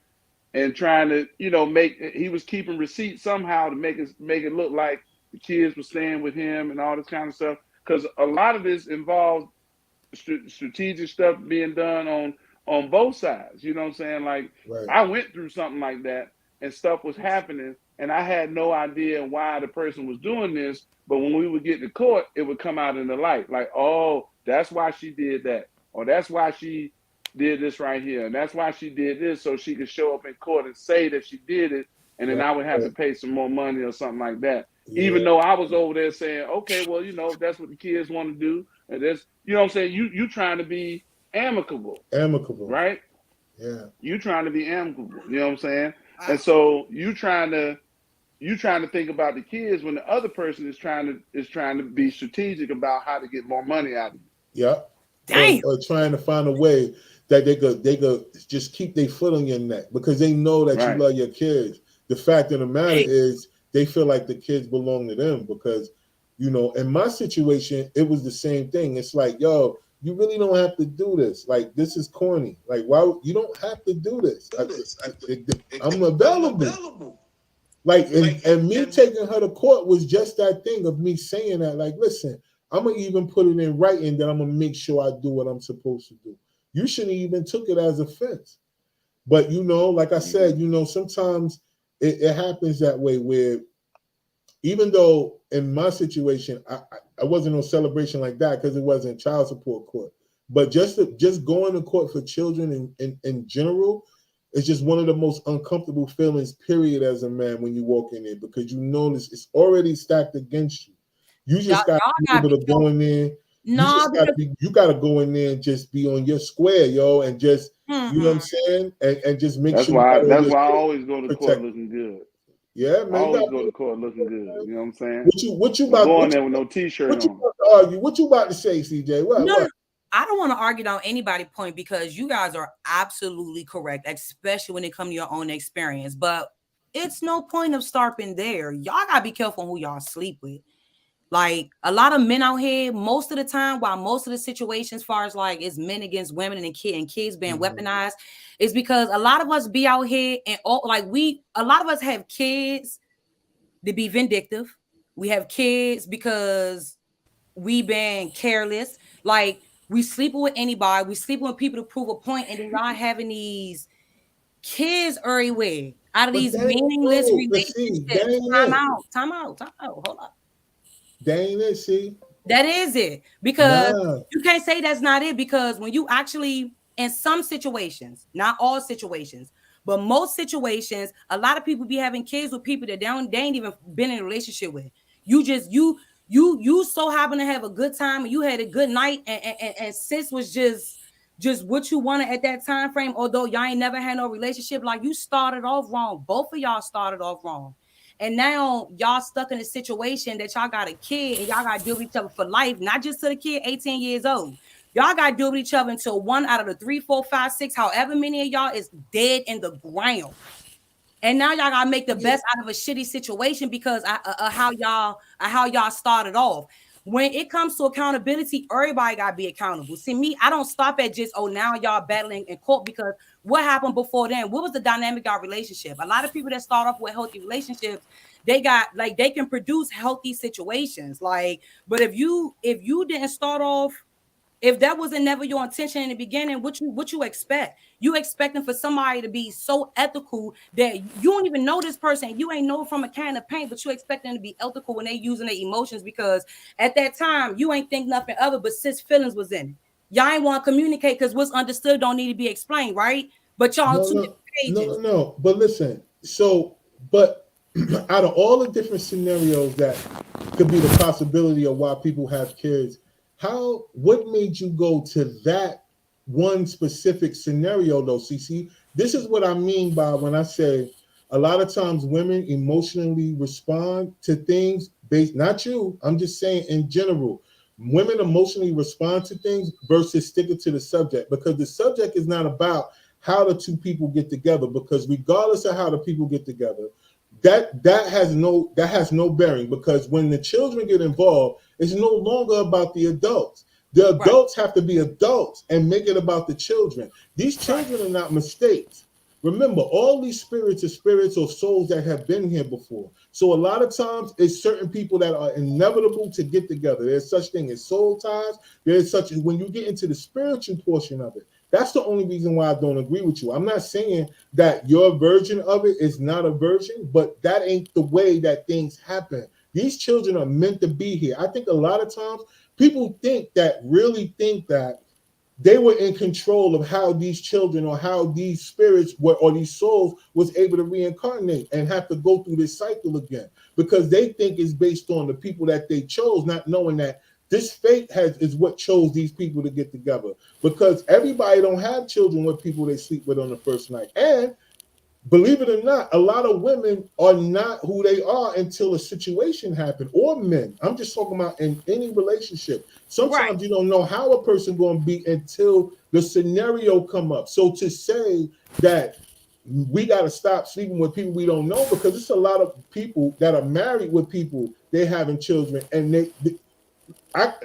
and trying to, you know, he was keeping receipts somehow to make it look like the kids were staying with him and all this kind of stuff. Because a lot of this involves strategic stuff being done on both sides. You know what I'm saying? Like, Right. I went through something like that and stuff was happening, and I had no idea why the person was doing this. But when we would get to court, it would come out in the light. Like, oh, that's why she did that. Or that's why she did this right here. And that's why she did this, so she could show up in court and say that she did it. And then I would have to pay some more money or something like that. Yeah. Even though I was over there saying, okay, well, you know, if that's what the kids want to do. And that's, you know what I'm saying? You trying to be amicable. Right? Yeah. You trying to be amicable. You know what I'm saying? And so you trying to think about the kids when the other person is trying to be strategic about how to get more money out of you. Yeah. Damn. Or trying to find a way that they could just keep their foot on your neck, because they know that you love your kids. The fact of the matter is they feel like the kids belong to them, because, you know, in my situation, it was the same thing. It's like, yo, you really don't have to do this. Like, this is corny. Like, why you don't have to do this? I'm available. Like, and me taking her to court was just that thing of me saying that, like, listen, I'm gonna even put it in writing that I'm gonna make sure I do what I'm supposed to do. You shouldn't even took it as offense. But, you know, like I said, you know, sometimes it happens that way, where even though in my situation, I wasn't no celebration like that, because it wasn't child support court. But just going to court for children in general is just one of the most uncomfortable feelings, period, as a man, when you walk in there, because you know it's already stacked against you. You just got to be able to go in there. You got to go in there and just be on your square, yo, and just, you know what I'm saying? And just make sure. That's why I always go to court looking good. Yeah, man. I always go to court looking good. You know what I'm saying? What you about going there with no t-shirt on? What you about to say, CJ? What? I don't want to argue on anybody's point, because you guys are absolutely correct, especially when it comes to your own experience. But it's no point of starting there. Y'all gotta be careful who y'all sleep with. Like, a lot of men out here, most of the time, while most of the situations, as far as like it's men against women and kids being weaponized, is because a lot of us be out here and a lot of us have kids to be vindictive. We have kids because we been careless. Like, we sleeping with anybody, we sleeping with people to prove a point, and then y'all having these kids everywhere out of these meaningless relationships. Time out. Hold up. That ain't it, see? That is it. Because you can't say that's not it, because when you actually, in some situations, not all situations, but most situations, a lot of people be having kids with people that they ain't even been in a relationship with. You so happen to have a good time, and you had a good night, and sis was just what you wanted at that time frame, although y'all ain't never had no relationship. Like, you started off wrong. Both of y'all started off wrong. And now y'all stuck in a situation that y'all got a kid and y'all got to deal with each other for life, not just to the kid 18 years old. Y'all got to deal with each other until one out of the 3, 4, 5, 6, however many of y'all is dead in the ground. And now y'all gotta make the best out of a shitty situation because how y'all started off. When it comes to accountability, everybody gotta be accountable. See, me, I don't stop at just, oh, now y'all battling in court, because what happened before then? What was the dynamic of our relationship? A lot of people that start off with healthy relationships, they can produce healthy situations. Like, but if you didn't start off, if that wasn't never your intention in the beginning, what you expect? You expecting for somebody to be so ethical that you don't even know this person, you ain't know from a can of paint, but you expect them to be ethical when they using their emotions, because at that time you ain't think nothing of it, but sis feelings was in it. Y'all ain't want to communicate because what's understood don't need to be explained, right? But y'all No, two no, different pages. no. But listen, so, but out of all the different scenarios that could be the possibility of why people have kids, what made you go to that one specific scenario though, CC? This is what I mean by when I say a lot of times women emotionally respond to things based, not you, I'm just saying in general. Women emotionally respond to things versus sticking to the subject, because the subject is not about how the two people get together, because regardless of how the people get together, that has no bearing, because when the children get involved, it's no longer about the adults. The adults have to be adults and make it about the children. These children are not mistakes. Remember, all these spirits are spirits or souls that have been here before. So a lot of times it's certain people that are inevitable to get together. There's such thing as soul ties. There's such, when you get into the spiritual portion of it, that's the only reason why I don't agree with you. I'm not saying that your version of it is not a version, but that ain't the way that things happen. These children are meant to be here. I think a lot of times people really think that they were in control of how these children or how these spirits were, or these souls was able to reincarnate and have to go through this cycle again, because they think it's based on the people that they chose, not knowing that this fate is what chose these people to get together. Because everybody don't have children with people they sleep with on the first night. And believe it or not, a lot of women are not who they are until a situation happened, or men. I'm just talking about in any relationship. Sometimes you don't know how a person going to be until the scenario come up. So to say that we got to stop sleeping with people we don't know, because it's a lot of people that are married with people, they're having children, and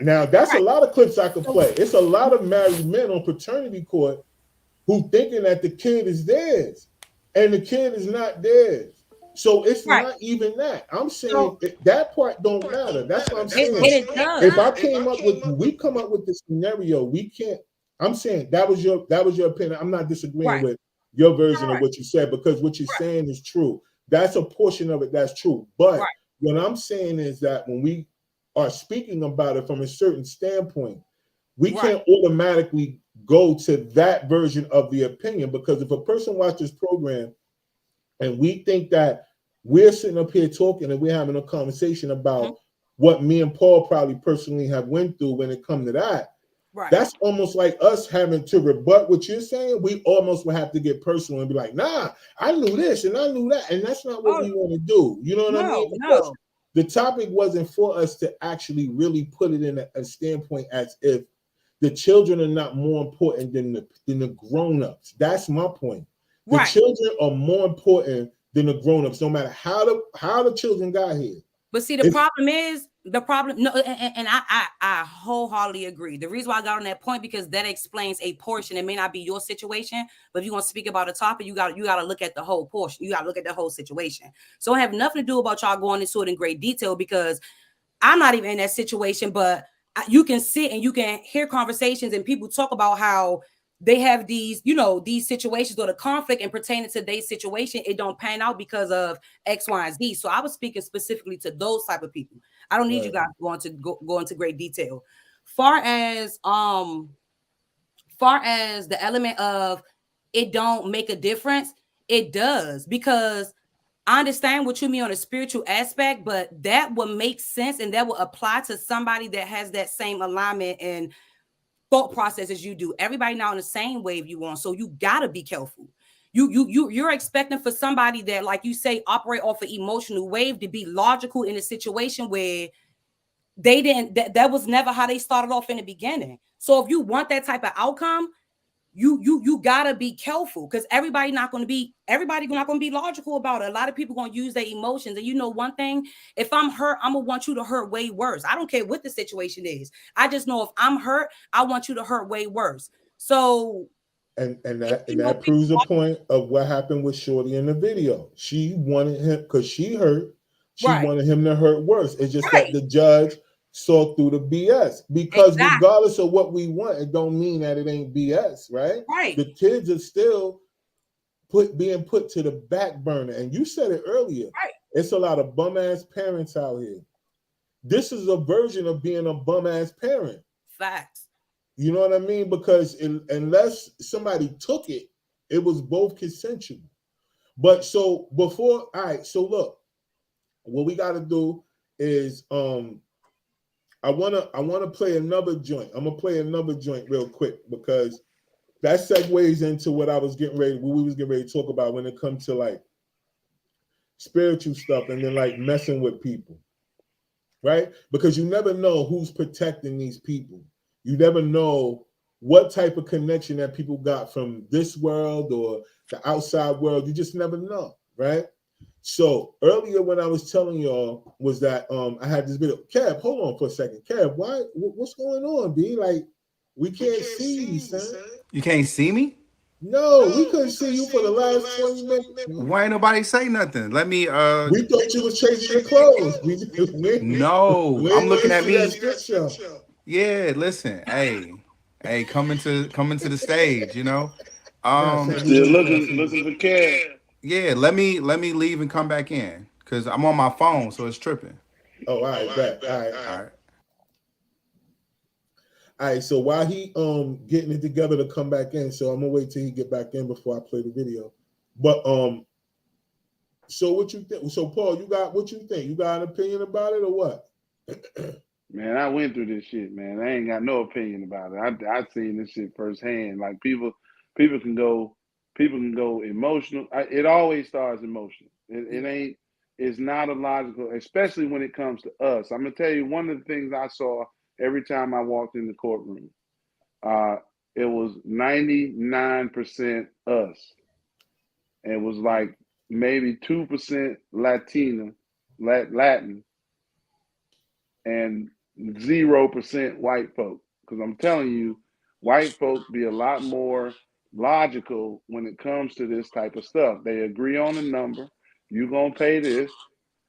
now that's a lot of clips I could play. It's a lot of married men on paternity court who thinking that the kid is theirs, and the kid is not theirs. So it's not even that. I'm saying that part don't matter. That's what I'm saying. If I came up with, we come up with this scenario, we can't. I'm saying that was your opinion. I'm not disagreeing with your version of what you said, because what you're saying is true. That's a portion of it that's true. But what I'm saying is that when we are speaking about it from a certain standpoint, we can't automatically go to that version of the opinion, because if a person watches this program and we think that we're sitting up here talking and we're having a conversation about what me and Paul probably personally have went through when it comes to that, that's almost like us having to rebut what you're saying. We almost would have to get personal and be like, nah, I knew this and I knew that, and that's not what we want to do. You know what I mean? Because the topic wasn't for us to actually really put it in a standpoint as if the children are not more important than the grown-ups. That's my point. The children are more important than the grown-ups, no matter how the children got here. But see, the problem. No, and I wholeheartedly agree. The reason why I got on that point, because that explains a portion. It may not be your situation, but if you want to speak about a topic, you got to look at the whole portion. You got to look at the whole situation. So it have nothing to do about y'all going into it in great detail, because I'm not even in that situation. But you can sit and you can hear conversations and people talk about how they have these, these situations or the conflict, and pertaining to their situation, it don't pan out because of X, Y, and Z. So I was speaking specifically to those type of people. I don't need you guys to go into great detail. Far as the element of it don't make a difference, it does, because I understand what you mean on a spiritual aspect, but that will make sense and that will apply to somebody that has that same alignment and thought process as you do. Everybody not on the same wave you on, so you gotta be careful. You're expecting for somebody that, like you say, operate off an emotional wave to be logical in a situation where they didn't. That was never how they started off in the beginning. So if you want that type of outcome, you gotta be careful, because everybody not going to be logical about it. A lot of people going to use their emotions. And you know one thing, if I'm hurt, I'm gonna want you to hurt way worse. I don't care what the situation is. I just know if I'm hurt, I want you to hurt way worse. So and that proves the point of what happened with Shorty in the video. She wanted him, because she hurt, she wanted him to hurt worse. It's just that the judge saw through the BS, because regardless of what we want, it don't mean that it ain't BS, right? The kids are still being put to the back burner. And you said it earlier. It's a lot of bum ass parents out here. This is a version of being a bum ass parent. Facts. You know what I mean? Because unless somebody took it, it was both consensual. But so before, all right, so look, what we got to do is I wanna play another joint. I'm gonna play another joint real quick, because that segues into what we was getting ready to talk about when it comes to like spiritual stuff and then like messing with people, right? Because you never know who's protecting these people. You never know what type of connection that people got from this world or the outside world. You just never know, right? So earlier when I was telling y'all was that I had this video. Kev, hold on for a second. Kev, what's going on, B? Like, we can't see you, son. You can't see me? No, we couldn't see you for the last 20 minutes. Why ain't nobody say nothing? Let me we thought you was changing your clothes. No, I'm looking at me. Yeah, listen, hey, coming to the stage, you know. Still looking for Kev. Yeah, let me leave and come back in, because I'm on my phone, so it's tripping. Oh, all right, bet. All right. So while he getting it together to come back in, so I'm gonna wait till he get back in before I play the video. But so what you think? So Paul, what you think? You got an opinion about it or what? Man, I went through this shit, man. I ain't got no opinion about it. I've seen this shit firsthand. Like people can go emotional. It always starts emotional. It's not illogical, especially when it comes to us. I'm gonna tell you one of the things I saw every time I walked in the courtroom. It was 99% us. It was like maybe 2% Latin, and 0% white folk. Because I'm telling you, white folk be a lot more logical when it comes to this type of stuff. They agree on a number. You're gonna pay this,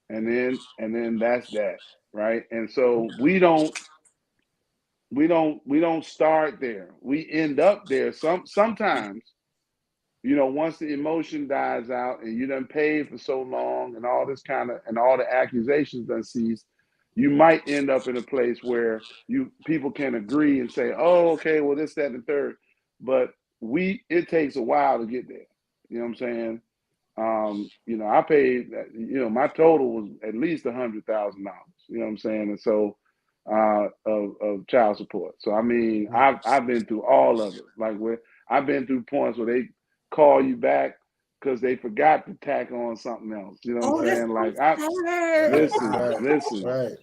and then that's that, right? And so we don't start there. We end up there. Sometimes, you know, once the emotion dies out and you done paid for so long and all this and all the accusations done cease, you might end up in a place where people can agree and say, oh, okay, well, this, that, and the third. But it takes a while to get there. You know what I'm saying? You know, I paid, you know, my total was at least $100,000, you know what I'm saying? And so, of child support. So, I mean, I've been through all of it. Like I've been through points where they call you back because they forgot to tack on something else. You know what I'm saying? Like,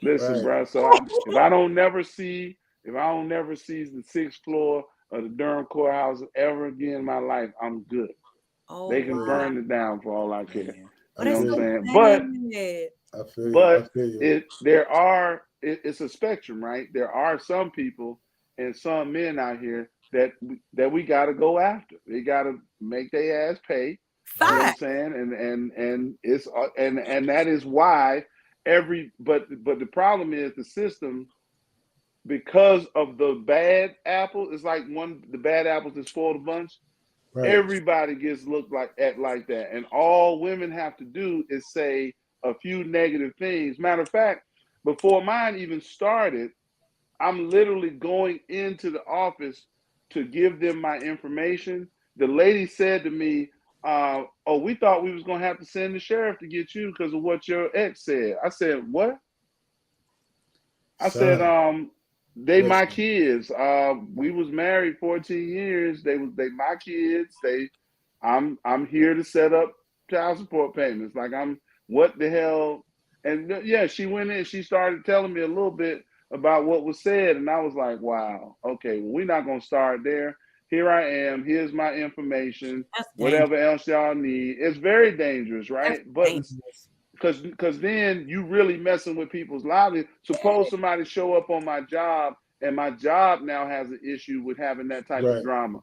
listen, bro. So if I don't never see the 6th floor of the Durham courthouse ever again in my life, I'm good. They can burn it down for all I care. You know what I'm saying? It's a spectrum, right? There are some people and some men out here that we got to go after. They got to make their ass pay. You know what I'm saying? And it's and that is why but the problem is the system, because of the bad apple, it's like the bad apples that spoil the bunch. Right. Everybody gets looked like that, and all women have to do is say a few negative things. Matter of fact, before mine even started, I'm literally going into the office to give them my information. The lady said to me, oh, we thought we was going to have to send the sheriff to get you because of what your ex said. I said, what? I said, they my kids. We was married 14 years. They my kids. I'm here to set up child support payments. Like, what the hell? And yeah, she went in, she started telling me a little bit about what was said, and I was like, wow, okay, well, we're not gonna start there. here I am. Here's my information. That's Whatever else y'all need. It's very dangerous, right? But dangerous. because then you really messing with people's lives. Suppose somebody show up on my job and my job now has an issue with having that type of drama.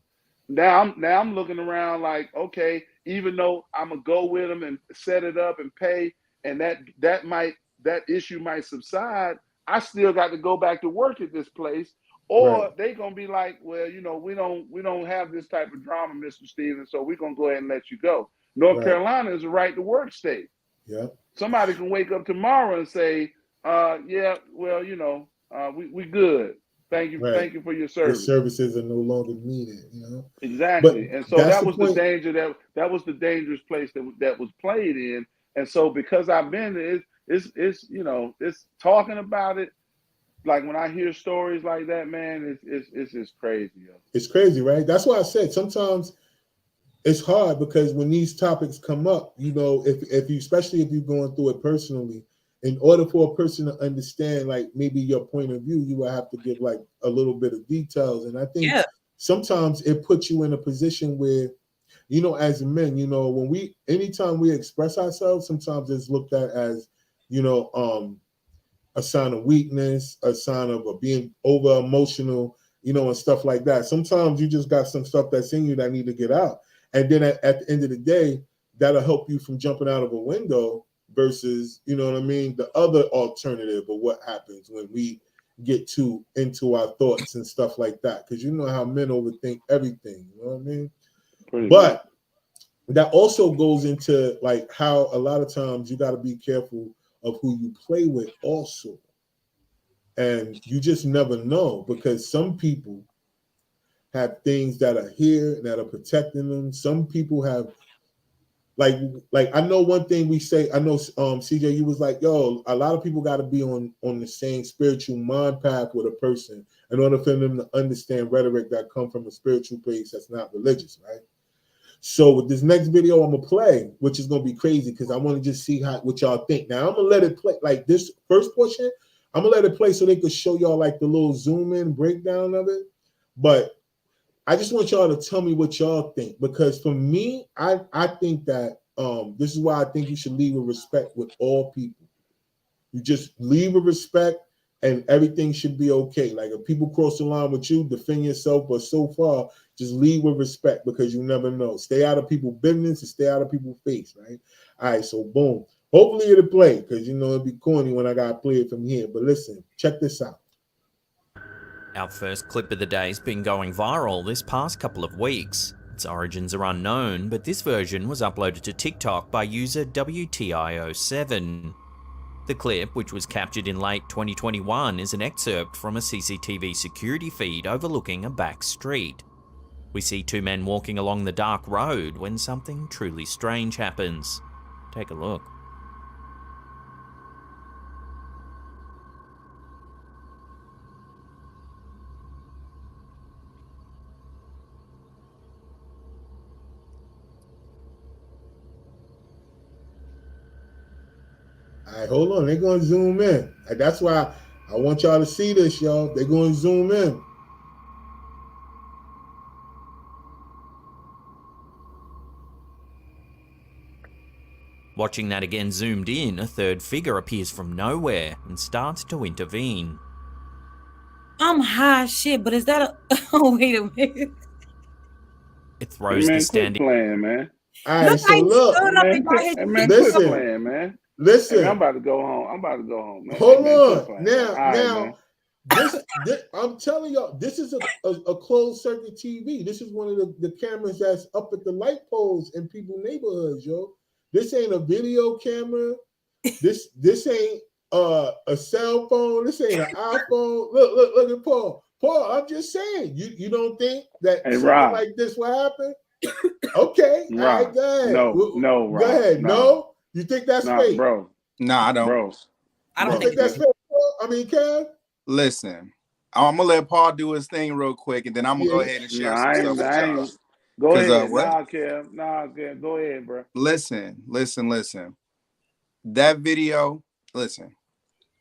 Now I'm looking around like, okay, even though I'm gonna go with them and set it up and pay, and that issue might subside, I still got to go back to work at this place. Or they gonna be like, well, you know, we don't have this type of drama, Mr. Stevens, so we're gonna go ahead and let you go. North Carolina is a right to work state. Yeah. Somebody can wake up tomorrow and say, yeah, well, you know, we good. Thank you for your service. Your services are no longer needed, you know. Exactly. But and so that was the danger that was the dangerous place that was played in. And so because I've been there, it's you know, it's talking about it. Like when I hear stories like that, man, it's just crazy. Yo. It's crazy, right? That's why I said sometimes it's hard because when these topics come up, you know, if you, especially if you're going through it personally, in order for a person to understand, like maybe your point of view, you will have to give like a little bit of details. And I think sometimes it puts you in a position where, you know, as men, you know, anytime we express ourselves, sometimes it's looked at as, you know, a sign of weakness, a sign of being over emotional, you know, and stuff like that. Sometimes you just got some stuff that's in you that need to get out. And then at the end of the day, that'll help you from jumping out of a window versus, you know what I mean, the other alternative of what happens when we get too into our thoughts and stuff like that. Because you know how men overthink everything, you know what I mean? But that also goes into like how a lot of times you got to be careful of who you play with also. And you just never know, because some people have things that are here that are protecting them. Some people have like I know one thing we say, I know CJ, you was like, yo, a lot of people got to be on the same spiritual mind path with a person in order for them to understand rhetoric that come from a spiritual place that's not religious, right? So with this next video I'm gonna play, which is gonna be crazy because I want to just see what y'all think. Now I'm gonna let it play, like this first portion, I'm gonna let it play so they could show y'all like the little zoom in breakdown of it. But I just want y'all to tell me what y'all think, because for me, I think that this is why I think you should lead with respect with all people. You just lead with respect and everything should be okay. Like if people cross the line with you, defend yourself, but so far, just lead with respect because you never know. Stay out of people's business and stay out of people's face, right? All right, so boom. Hopefully it'll play because, you know, it'd be corny when I got to play it from here. But listen, check this out. Our first clip of the day has been going viral this past couple of weeks. Its origins are unknown, but this version was uploaded to TikTok by user WTIO7. The clip, which was captured in late 2021, is an excerpt from a CCTV security feed overlooking a back street. We see two men walking along the dark road when something truly strange happens. Take a look. All right, hold on. They're going to zoom in. That's why I want y'all to see this, y'all. They're going to zoom in. Watching that again zoomed in, a third figure appears from nowhere and starts to intervene. I'm high as shit, but is that a... Oh, wait a minute. It throws the standing... playing, man. All right, so look. Listen, man. Listen. Hey, I'm about to go home. Man. Hold on. Now, this, I'm telling y'all, this is a closed circuit TV. This is one of the cameras that's up at the light poles in people's neighborhoods, yo. This ain't a video camera. This ain't a cell phone. This ain't an iPhone. Look at Paul. Paul, I'm just saying, you don't think that something like this will happen? Okay. All right, go ahead. No, go ahead. No. You think that's fake? Bro. No, I don't. Bro. I don't think that's fake. I mean, Kev? Listen, I'm going to let Paul do his thing real quick, and then I'm going to go ahead and share some stuff with y'all. Go ahead. Kev. Go ahead, bro. Listen. That video, listen,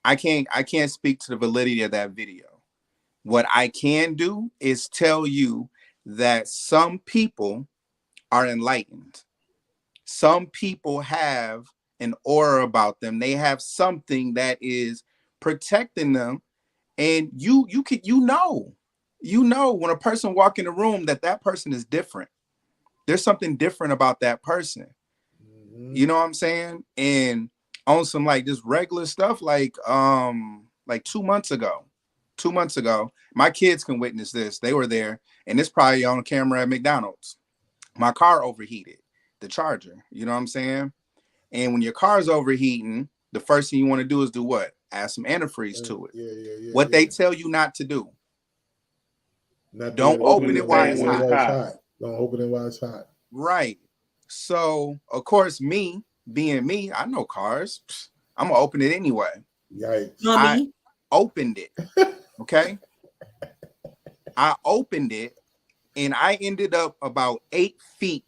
I can't speak to the validity of that video. What I can do is tell you that some people are enlightened. Some people have an aura about them. They have something that is protecting them. And you know when a person walk in the room that person is different. There's something different about that person. You know what I'm saying? And on some like just regular stuff, like 2 months ago, my kids can witness this. They were there, and it's probably on camera at McDonald's. My car overheated, the charger. You know what I'm saying? And when your car's overheating, the first thing you want to do is do what? Add some antifreeze to it. What they tell you not to do. Don't open it while it's hot. Don't open it while it's hot. Right. So, of course, me being me, I know cars. I'm gonna open it anyway. Yikes. I opened it. Okay. I opened it, and I ended up about 8 feet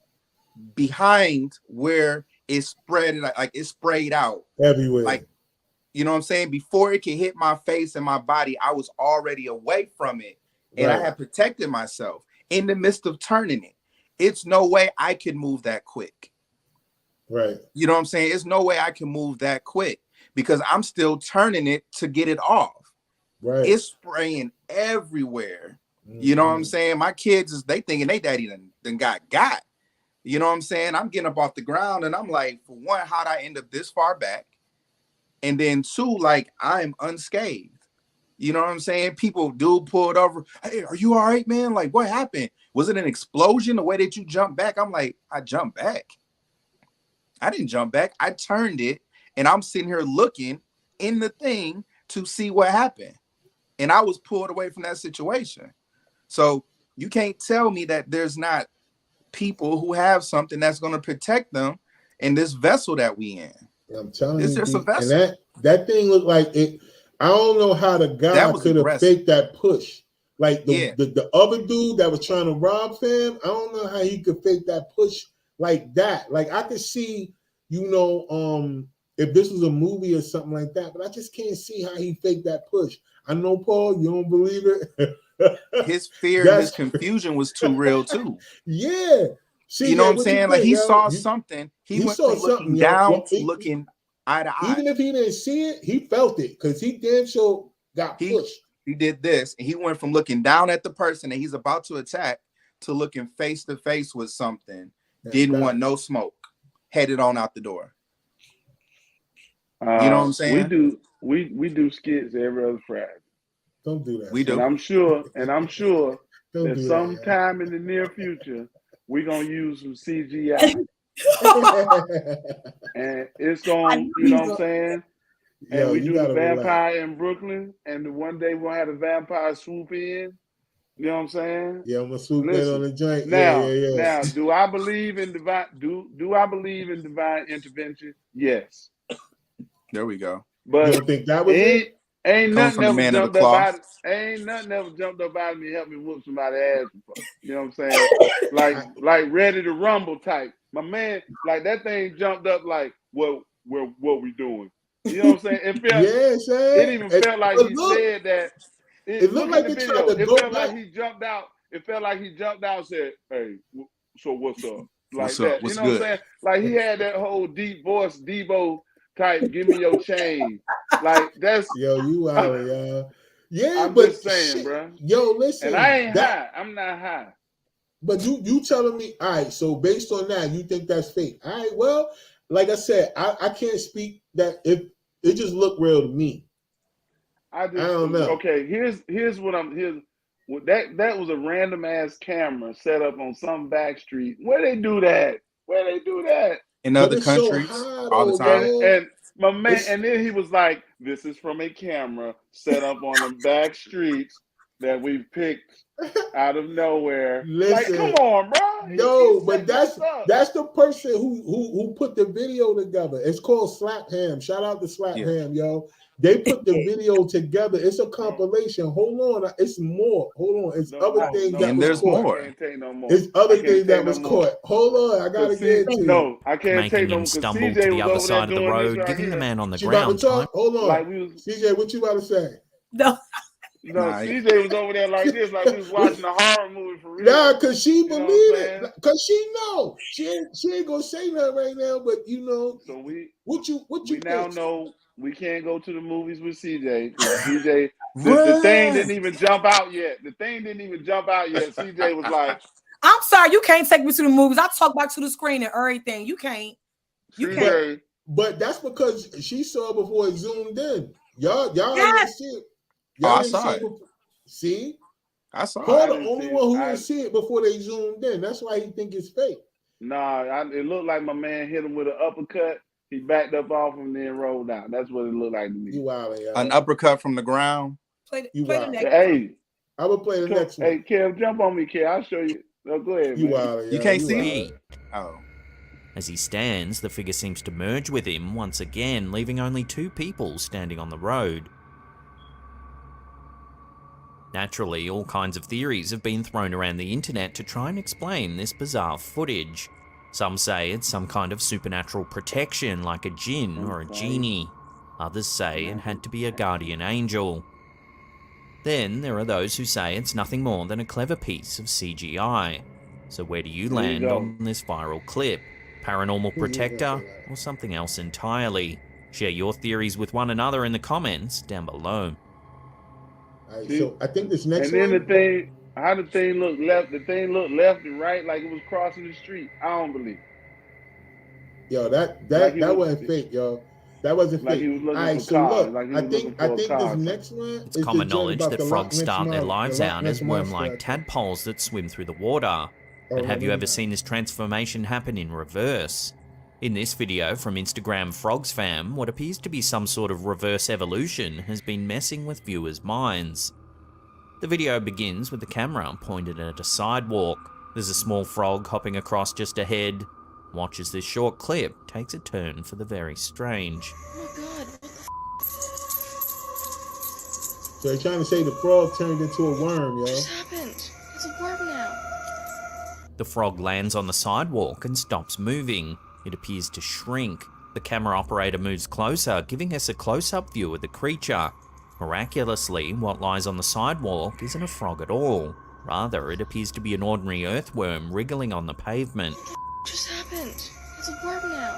behind where it spread, like it sprayed out everywhere. Like, you know what I'm saying? Before it could hit my face and my body, I was already away from it, and I had protected myself in the midst of turning it. It's no way I could move that quick. Right. You know what I'm saying? It's no way I can move that quick because I'm still turning it to get it off. Right. It's spraying everywhere. You know what I'm saying? My kids, they thinking they daddy done got. You know what I'm saying? I'm getting up off the ground and I'm like, for one, how'd I end up this far back? And then two, like, I'm unscathed. You know what I'm saying? People pulled over. Hey, are you all right, man? Like, what happened? Was it an explosion the way that you jumped back? I'm like, I jumped back. I didn't jump back. I turned it, and I'm sitting here looking in the thing to see what happened. And I was pulled away from that situation. So you can't tell me that there's not people who have something that's going to protect them in this vessel that we in. I'm telling you, it's just a vessel. And that thing looked like it. I don't know how the guy could have faked that push. Like the other dude that was trying to rob fam, I don't know how he could fake that push like that. Like I could see, if this was a movie or something like that, but I just can't see how he faked that push. I know, Paul, you don't believe it. His fear and his confusion was too real too. Yeah. See, you know what I'm saying? Like he saw something. He went from looking down to looking eye to eye. Even if he didn't see it, he felt it because he damn sure got pushed. He did this, and he went from looking down at the person that he's about to attack to looking face to face with something. Didn't want no smoke. Headed on out the door. You know what I'm saying? We do skits every other Friday. Don't do that. We do. And I'm sure that sometime in the near future we're gonna use some CGI. And it's gonna, you know what I'm saying? And we do the vampire in Brooklyn, and one day we'll have a vampire swoop in. You know what I'm saying? Yeah, I'm gonna swoop in on the joint. Now, do I believe in divine? Do I believe in divine intervention? Yes. There we go. But you don't think that was it? Ain't nothing ever jumped up out of me and helped me whoop somebody's ass before. You know what I'm saying? like Ready to Rumble type. My man, like that thing jumped up like, what we doing? You know what I'm saying? It even felt like he said that. It looked like it felt like he jumped out. It felt like he jumped out and said, "Hey, so what's up?" Like what's that. Up? What's you know good? what I'm saying? Like he had that whole deep voice, Debo type. Give me your chain. Like that's you out, y'all. Yeah, I'm but just saying, bro. Yo, listen. And I ain't high. I'm not high. But you telling me, all right, so based on that, you think that's fake. All right, well, like I said, I can't speak that if it just looked real to me. I don't know. Okay, here's what that was a random ass camera set up on some back street. Where they do that? In other countries, all the time. And my man, and then he was like, "This is from a camera set up on the back streets that we picked out of nowhere." Listen, like, come on, bro. No, but that's the person who put the video together. It's called Slap Ham. Shout out to Slap Ham, yo. They put the video together. It's a compilation. Hold on, it's more. Hold on, it's other things that was caught. More. It's other things that was caught. Hold on, I gotta get to you. No, I can't making him stumble to the other side of the road, giving the man on the ground time. Hold on, CJ, what you about to say? No, No, Nah, CJ was over there like this, like we was watching a horror movie for real. Nah, cause she know what I'm believe saying? it. Cause she know. She ain't gonna say nothing right now, but you know, So we what you now think? know we can't go to the movies with CJ because CJ the thing didn't even jump out yet. The thing didn't even jump out yet. CJ was like, I'm sorry, you can't take me to the movies. I talk back to the screen and everything. You can't. You CJ, can't. But that's because she saw it before it zoomed in. Y'all Yes. didn't see it. Oh, Y'all I didn't saw see it. it before. See? I saw Paul it. the didn't only see one who it. didn't see it before they zoomed in. That's why he think it's fake. nah, it looked like my man hit him with an uppercut. He backed up off him and then rolled out. That's what it looked like to me. You wildin', y'all. An uppercut from the ground. Play You the wild. next. Hey, I will play the next one. hey, Kev, jump on me, Kev. I'll show you. No, go ahead, You man. wildin', You y'all. can't see wildin'. Feet. Oh. As he stands, the figure seems to merge with him once again, leaving only two people standing on the road. Naturally, all kinds of theories have been thrown around the internet to try and explain this bizarre footage. Some say it's some kind of supernatural protection like a jinn or a genie. Others say it had to be a guardian angel. Then there are those who say it's nothing more than a clever piece of CGI. So where do you There you land go. on this viral clip? Paranormal Who you gonna protector say that? or something else entirely? Share your theories with one another in the comments down below. All right, so I think this next And then one. the thing, how the thing looked left and right, like it was crossing the street. I don't believe. Yo, Like that he was- wasn't fake, yo. That wasn't Like fake. he was looking All right, for so cars. look, Like he I was looking think for a car. this next one It's is common the joint knowledge about that the Loch frogs Ness start their Mon- lives the Loch out Ness as Monster, worm-like I think. tadpoles that swim through the water. But have you ever seen this transformation happen in reverse? In this video from Instagram Frogs Fam, what appears to be some sort of reverse evolution has been messing with viewers' minds. The video begins with the camera pointed at a sidewalk. There's a small frog hopping across just ahead. Watch as this short clip takes a turn for the very strange. Oh my god, what the So they're trying to say the frog turned into a worm, yo. just happened? It's a worm now. The frog lands on the sidewalk and stops moving. It appears to shrink. The camera operator moves closer, giving us a close-up view of the creature. Miraculously, what lies on the sidewalk isn't a frog at all. Rather, it appears to be an ordinary earthworm wriggling on the pavement. What just happened? It's a worm now.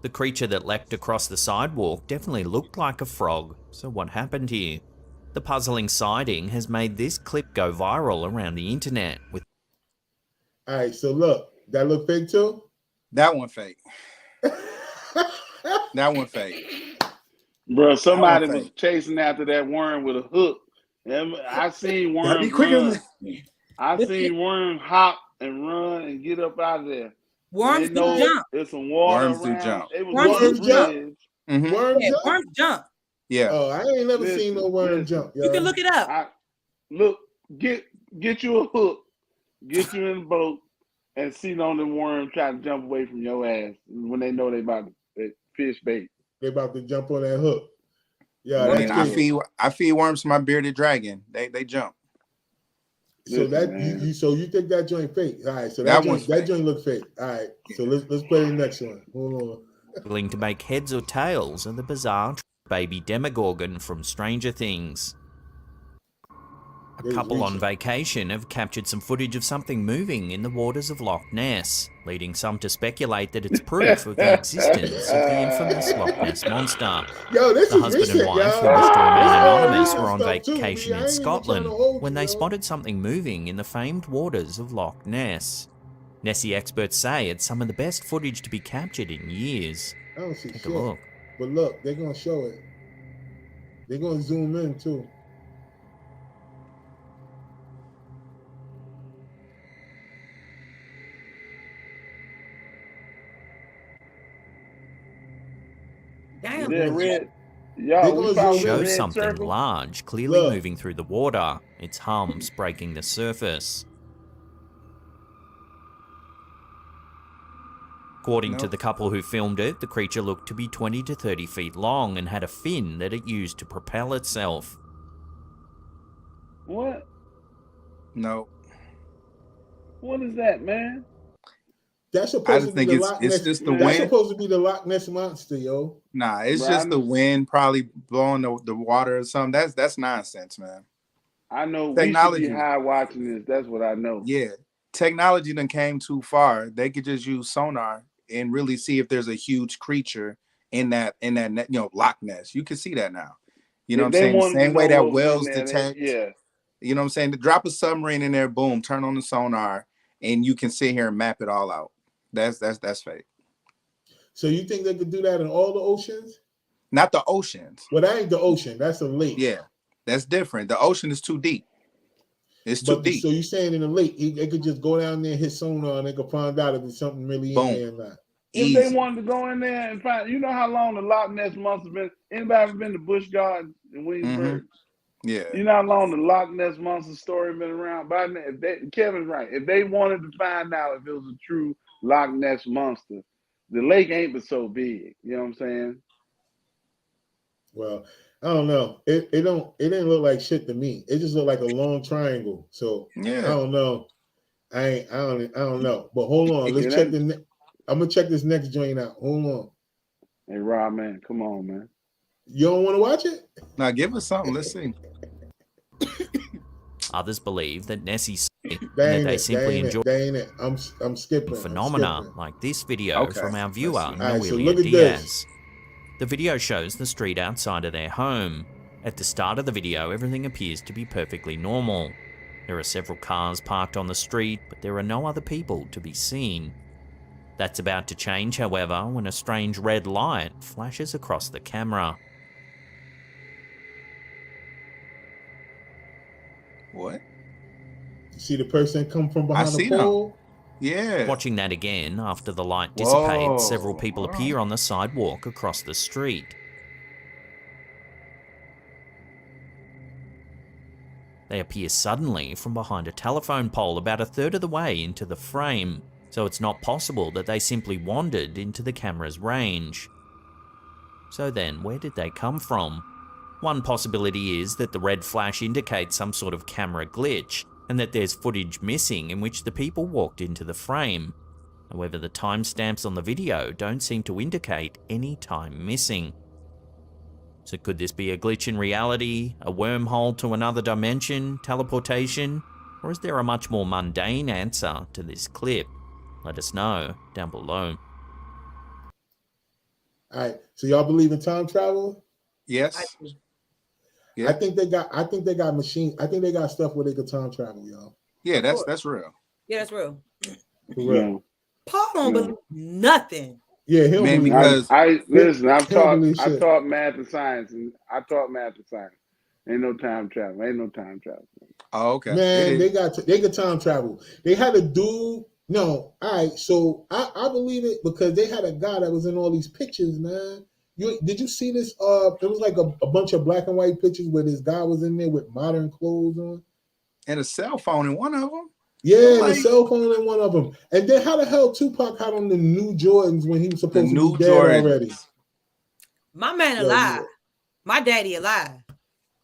The creature that leapt across the sidewalk definitely looked like a frog, so what happened here? The puzzling sighting has made this clip go viral around the internet, with All right, so look, that look fake too? That one fake. That one fake. Bro, somebody That one was fake. chasing after that worm with a hook. And I seen Gotta be worms quicker run. than I seen worms hop and run and get up out of there. Worms They do know jump. there's some water Worms do around. jump. It was Worms on the do jump. bridge. Mhm. Worms Yeah, jump? worms jump. Yeah. Oh, I ain't never seen no worm Listen, jump, yo. You can look it up. Look, get you a hook, get you in the boat, and see on the worm try to jump away from your ass when they know they about to fish bait. They about to jump on that hook. Yeah, I that's mean, I crazy. feed worms to my bearded dragon. They jump. So Listen, that man. you think that joint fake? All right, so That one's that fake. joint look fake. All right, so let's play the next one. Hold on. willing to make heads or tails of the bizarre baby Demogorgon from Stranger Things. A There's couple on reaching. vacation have captured some footage of something moving in the waters of Loch Ness, leading some to speculate that it's proof of the existence of the infamous Loch Ness Monster. Yo, this The is husband recent, and wife, yo. who wish to remain This is anonymous, recent were on stuff, too, vacation B. I in ain't even trying to Scotland hold when you, they yo. spotted something moving in the famed waters of Loch Ness. Nessie experts say it's some of the best footage to be captured in years. I don't see Take shit. a look. But look, they're gonna show it. They're gonna zoom in too. Damn. Is that red? They Y'all, gonna we found zoom the in. Shows red something circle. large, clearly Look. moving through the water, its humps breaking the surface. According to Nope. the couple who filmed it, the creature looked to be 20 to 30 feet long and had a fin that it used to propel itself. What? No. What is that, man? That's I supposed just to be think the it's Loch Ness. just the Man. That's wind. supposed to be the Loch Ness monster, yo. Nah, it's Bro, just the wind probably blowing the water or something. That's nonsense, man. I know we should Technology. be high watching this. That's what I know. Yeah, technology done came too far. They could just use sonar and really see if there's a huge creature in that Loch Ness. You can see that now. You know If what I'm they saying? The wanted to same way know that what was in whales there, detect. yeah. You know what I'm saying? To drop a submarine in there, boom, turn on the sonar, and you can sit here and map it all out. That's fake. So you think they could do that in all the oceans? Not the oceans. Well, that ain't the ocean. That's a lake. Yeah, that's different. The ocean is too deep. It's too deep. So you're saying in the lake, they could just go down there, hit sonar, and they could find out if there's something really Boom. in there or not. If Easy. they wanted to go in there and find, you know how long the Loch Ness monster been? Anybody ever been to Busch Gardens in Williamsburg? Yeah. You know how long the Loch Ness monster story been around? By now, Kevin's right. If they wanted to find out if it was a true Loch Ness monster, the lake ain't but so big. You know what I'm saying? Well, I don't know. It didn't look like shit to me. It just looked like a long triangle. So Yeah. I don't know. I don't know. But hold on. Let's Yeah, check I'm gonna check this next joint out. Hold on. Hey, Rob, man, come on, man. You don't want to watch it? Now give us something. Let's see. Others believe that Nessie's and That that ain't they it. simply enjoy That ain't it. I'm skipping. phenomena like this video Okay, from our viewer, let's see. All right, so Noelia look at Diaz. this. The video shows the street outside of their home. At the start of the video, everything appears to be perfectly normal. There are several cars parked on the street, but there are no other people to be seen. That's about to change, however, when a strange red light flashes across the camera. What? You see the person come from behind see the them. pole? Yeah. Watching that again, after the light dissipates, Whoa, several people alright. appear on the sidewalk across the street. They appear suddenly from behind a telephone pole about a third of the way into the frame, so it's not possible that they simply wandered into the camera's range. So then, where did they come from? One possibility is that the red flash indicates some sort of camera glitch, and that there's footage missing in which the people walked into the frame. However, the timestamps on the video don't seem to indicate any time missing. So could this be a glitch in reality, a wormhole to another dimension, teleportation, or is there a much more mundane answer to this clip? Let us know down below. All right. So y'all believe in time travel? Yes. Yeah. I think they got machines. I think they got stuff where they could time travel, y'all. Yeah, that's real. Yeah, that's real. For real. Paul don't believe nothing. Yeah, he'll Man, believe because I listen. I believe shit. taught math and science, and I taught math and science. Ain't no time travel. Ain't no time travel. oh, okay. Man, It is. they could time travel. They had a dude. No, all right. So I believe it because they had a guy that was in all these pictures, man. Did you see this? It was like a bunch of black and white pictures where this guy was in there with modern clothes on. And a cell phone in one of them. Yeah, Like- the cell phone in one of them. And then how the hell Tupac had on the new Jordans when he was supposed to be dead already? My man Yo, alive. yeah. My daddy alive.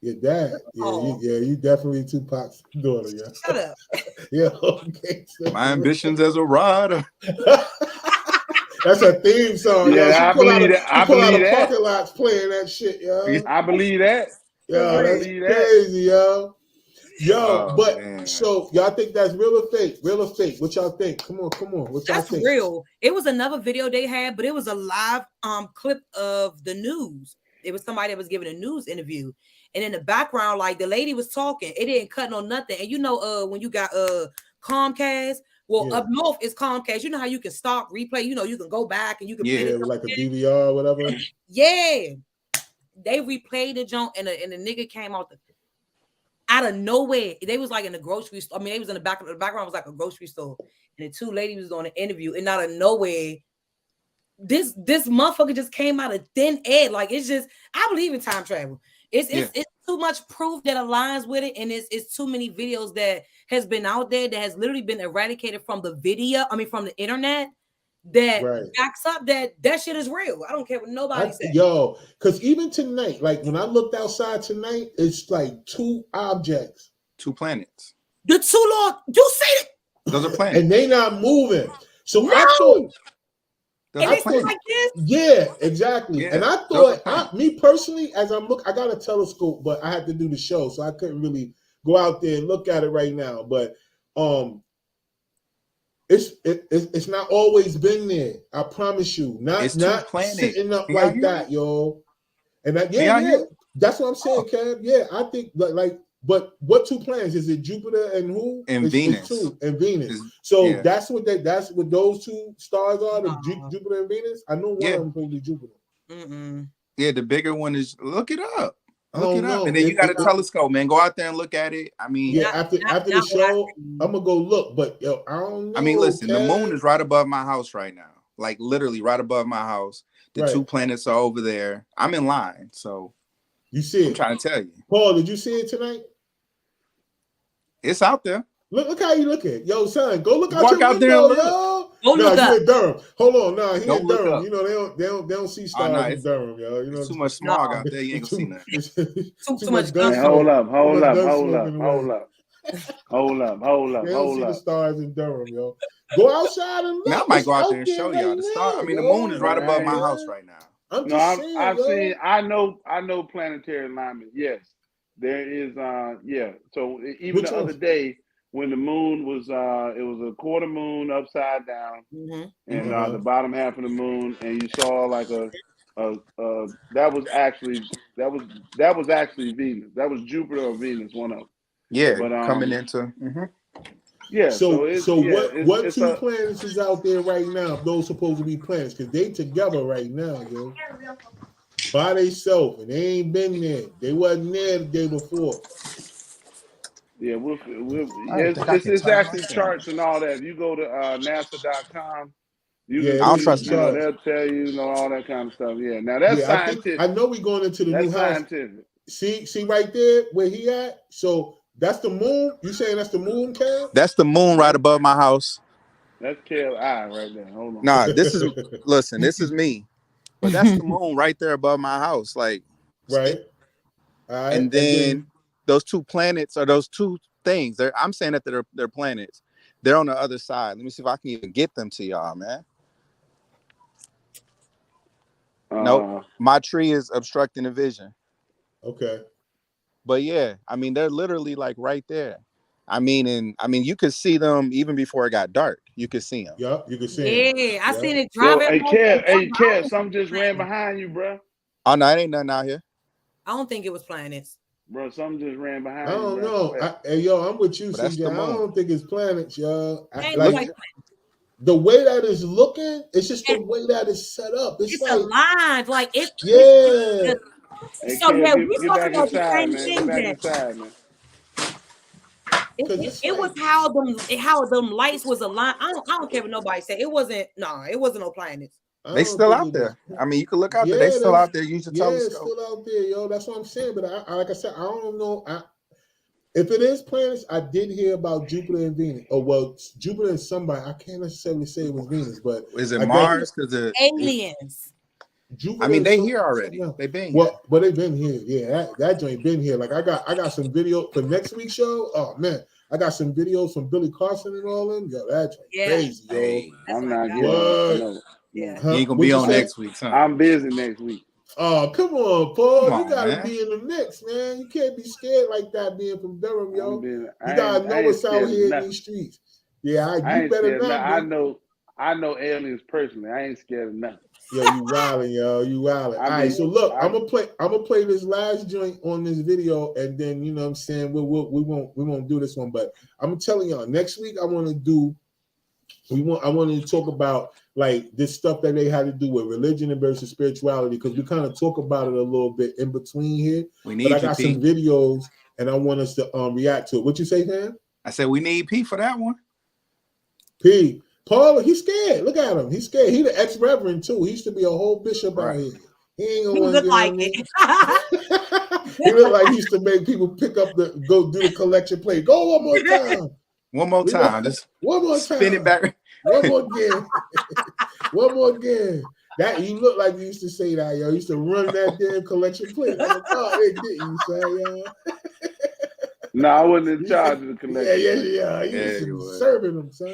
Your dad. Yeah, Oh. you definitely Tupac's daughter, yeah. Shut up. Yeah, okay. So, My ambitions as a rider. that's a theme song. Yeah, yo. She I pull out believe a- that. I she pull out believe a that. parking lots playing that shit, yo. I believe that. Yo, I that's believe that. crazy, yo. Yo, Oh, but man. so y'all think that's real or fake? Real or fake? What y'all think? Come on. What y'all That's think? real. It was another video they had, but it was a live clip of the news. It was somebody that was giving a news interview. And in the background, like the lady was talking, it didn't cut on nothing. And you know, when you got Comcast, well, Yeah. up north is Comcast. You know how you can stop, replay, you know, you can go back and you can Yeah, play Yeah, it. with like a DVR or whatever. Yeah. They replayed the junk and the nigga came out of nowhere. They was like in the grocery store. I mean, they was in the background was like a grocery store. And the two ladies was on an interview, and out of nowhere, this motherfucker just came out of thin air. Like, it's just, I believe in time travel. It's too much proof that aligns with it, and it's too many videos that has been out there that has literally been eradicated from the from the internet that Right. backs up that shit is real. I don't care what nobody says. Yo, because even tonight, like when I looked outside tonight, it's like two objects. 2 planets. The two Lord, you see it? Those are planets. And they not moving. So No! I thought, Those And are it's planets. like this. yeah, exactly. Yeah, And I those are thought, planets. me personally, as I'm I got a telescope, but I had to do the show, so I couldn't really go out there and look at it right now. But it's not always been there. I promise you. It's Not two planets. sitting up Can y'all like hear that, me? yo. And that, Can y'all yeah, hear me? that's what I'm saying, Oh. Kev. Yeah, I think like, but what two planets? Is it Jupiter and who? And It's Venus. two, and Venus. Is- So yeah. that's what those two stars are, the No. Jupiter and Venus. I know one Yeah. of them supposed to be Jupiter. Mm-mm. Yeah, the bigger one is. Look it up. I Look don't it up, know. and then you got a It- telescope, man. Go out there and look at it. I mean, Yeah, Not- after not the what I show, see. I'm gonna go look. But yo, I don't know. I mean, listen, the moon Kev. is right above my house right now. Like literally right above my house. The Right. two planets are over there. I'm in line, so You see I'm it, trying to tell you, Paul? Did you see it tonight? it's out there. Look how you look at it. Yo, son. Go look out Walk your out there window, and look. yo. Go No, look you up. in Durham. Hold on, no, he Don't in look Durham. up. You know they don't see stars no, in it's- Durham, yo. You know It's too much smog out there. You ain't gonna see nothing. It's Too much gun Man, gun smoke. hold Too much up, gun hold smoke up, in the hold way. up, hold up, hold up, They don't hold see the up. stars in Durham, yo. Go outside and look. Man, I might It's go out out there and show right y'all the star. I now, mean, the yo. moon is right Man, above I my ain't- house right now. I'm No, just saying, I've yo. seen. I know planetary alignment. Yes, there is. Yeah. So even Which the one? other day when the moon was, it was a quarter moon upside down, Mhm. and Uh-huh. the bottom half of the moon, and you saw like that was actually Venus. That was Jupiter or Venus, one of them. Yeah, But coming into. yeah. So What it's two a planets is out there right now? Those supposed to be planets because they together right now, yo. By themselves, and they ain't been there. They wasn't there the day before. yeah. I think I It's can turn actually my camera. charts and all that. If you go to NASA.com. You Yeah, can it I don't is trust some none. charts. they'll tell you, all that kind of stuff. Yeah, now that's Yeah, scientific. I know we going into the new That's house. scientific. See right there where he at. So that's the moon. You saying that's the moon, Cam? That's the moon right above my house. That's KLI right there. Hold on. Nah, this is listen. This is me, but that's the moon right there above my house. Like, Right. All right. and then those two planets are those two things. I'm saying that they're planets. They're on the other side. Let me see if I can even get them to y'all, man. Nope, my tree is obstructing the vision. Okay. But yeah, I mean, they're literally like right there. I mean, you could see them even before it got dark. You could see them. Yep, you can see. Yeah, I Yep. seen it Yo, driving. hey, Kev, something just ran behind you, bro. Oh no, it ain't nothing out here. I don't think it was planets. Bro, something just ran behind I you. don't bro. know. Hey, yo, I'm with you, But that's CJ. the I moon. don't think it's planets, yo. Ain't Like like the way that is looking, it's just the way that it's set up. it's like aligned. Like it's yeah. Hey, so Kev, yeah, we get talking back about the inside, same man. thing. Get back That inside, man. it was how them lights was aligned. I don't care what nobody say. It wasn't no planets. They still out there. I mean, you can look out there. They still out there. Use the It's telescope. still out there, yo. That's what I'm saying. But I like I said, I don't know. If it is planets, I did hear about Jupiter and Venus. Oh well, Jupiter and somebody. I can't necessarily say it was Venus, but Is it I Mars? Because Aliens. Jupiter. I mean, they and here already. something else. They've been here. Well, but they've been here. Yeah, that joint been here. Like I got some video for next week's show. Oh man, I got some videos from Billy Carson and all them. Yo, that joint crazy, yo. Hey, I'm not getting What? no. Yeah. Huh? you ain't gonna What be you on say? next week, huh? I'm busy next week. Oh, come on, Paul. Come You on, gotta man. be in the mix, man. You can't be scared like that being from Durham, yo. I'm busy. You I gotta ain't know what's out scared of here in nothing. these streets. Yeah, I you ain't better scared of not. nothing. I know aliens personally. I ain't scared of nothing. Yo, you wildin', yo. You wildin'. All right, so look, I'm gonna play this last joint on this video, and then you know what I'm saying we won't do this one, but I'm telling y'all next week I want to talk about like this stuff that they had to do with religion and versus spirituality because we kind of talk about it a little bit in between here. We need But I you, got P. some videos and I want us to react to it. What you say, man? I said we need P for that one. P. Paul, he's scared. Look at him. He's scared. He the ex-reverend too. He used to be a whole bishop out here. He ain't gonna want to get like on it. He looked like he used to make people go do the collection plate. Go one more time. One more time. Just one more time. Spin it back. One more again. One more again. That you look like you used to say that, yo. You used to run that damn collection plate. Like, oh, it didn't, son, yo. No, I wasn't in charge of the collection. Yeah. You used to be serving them, son.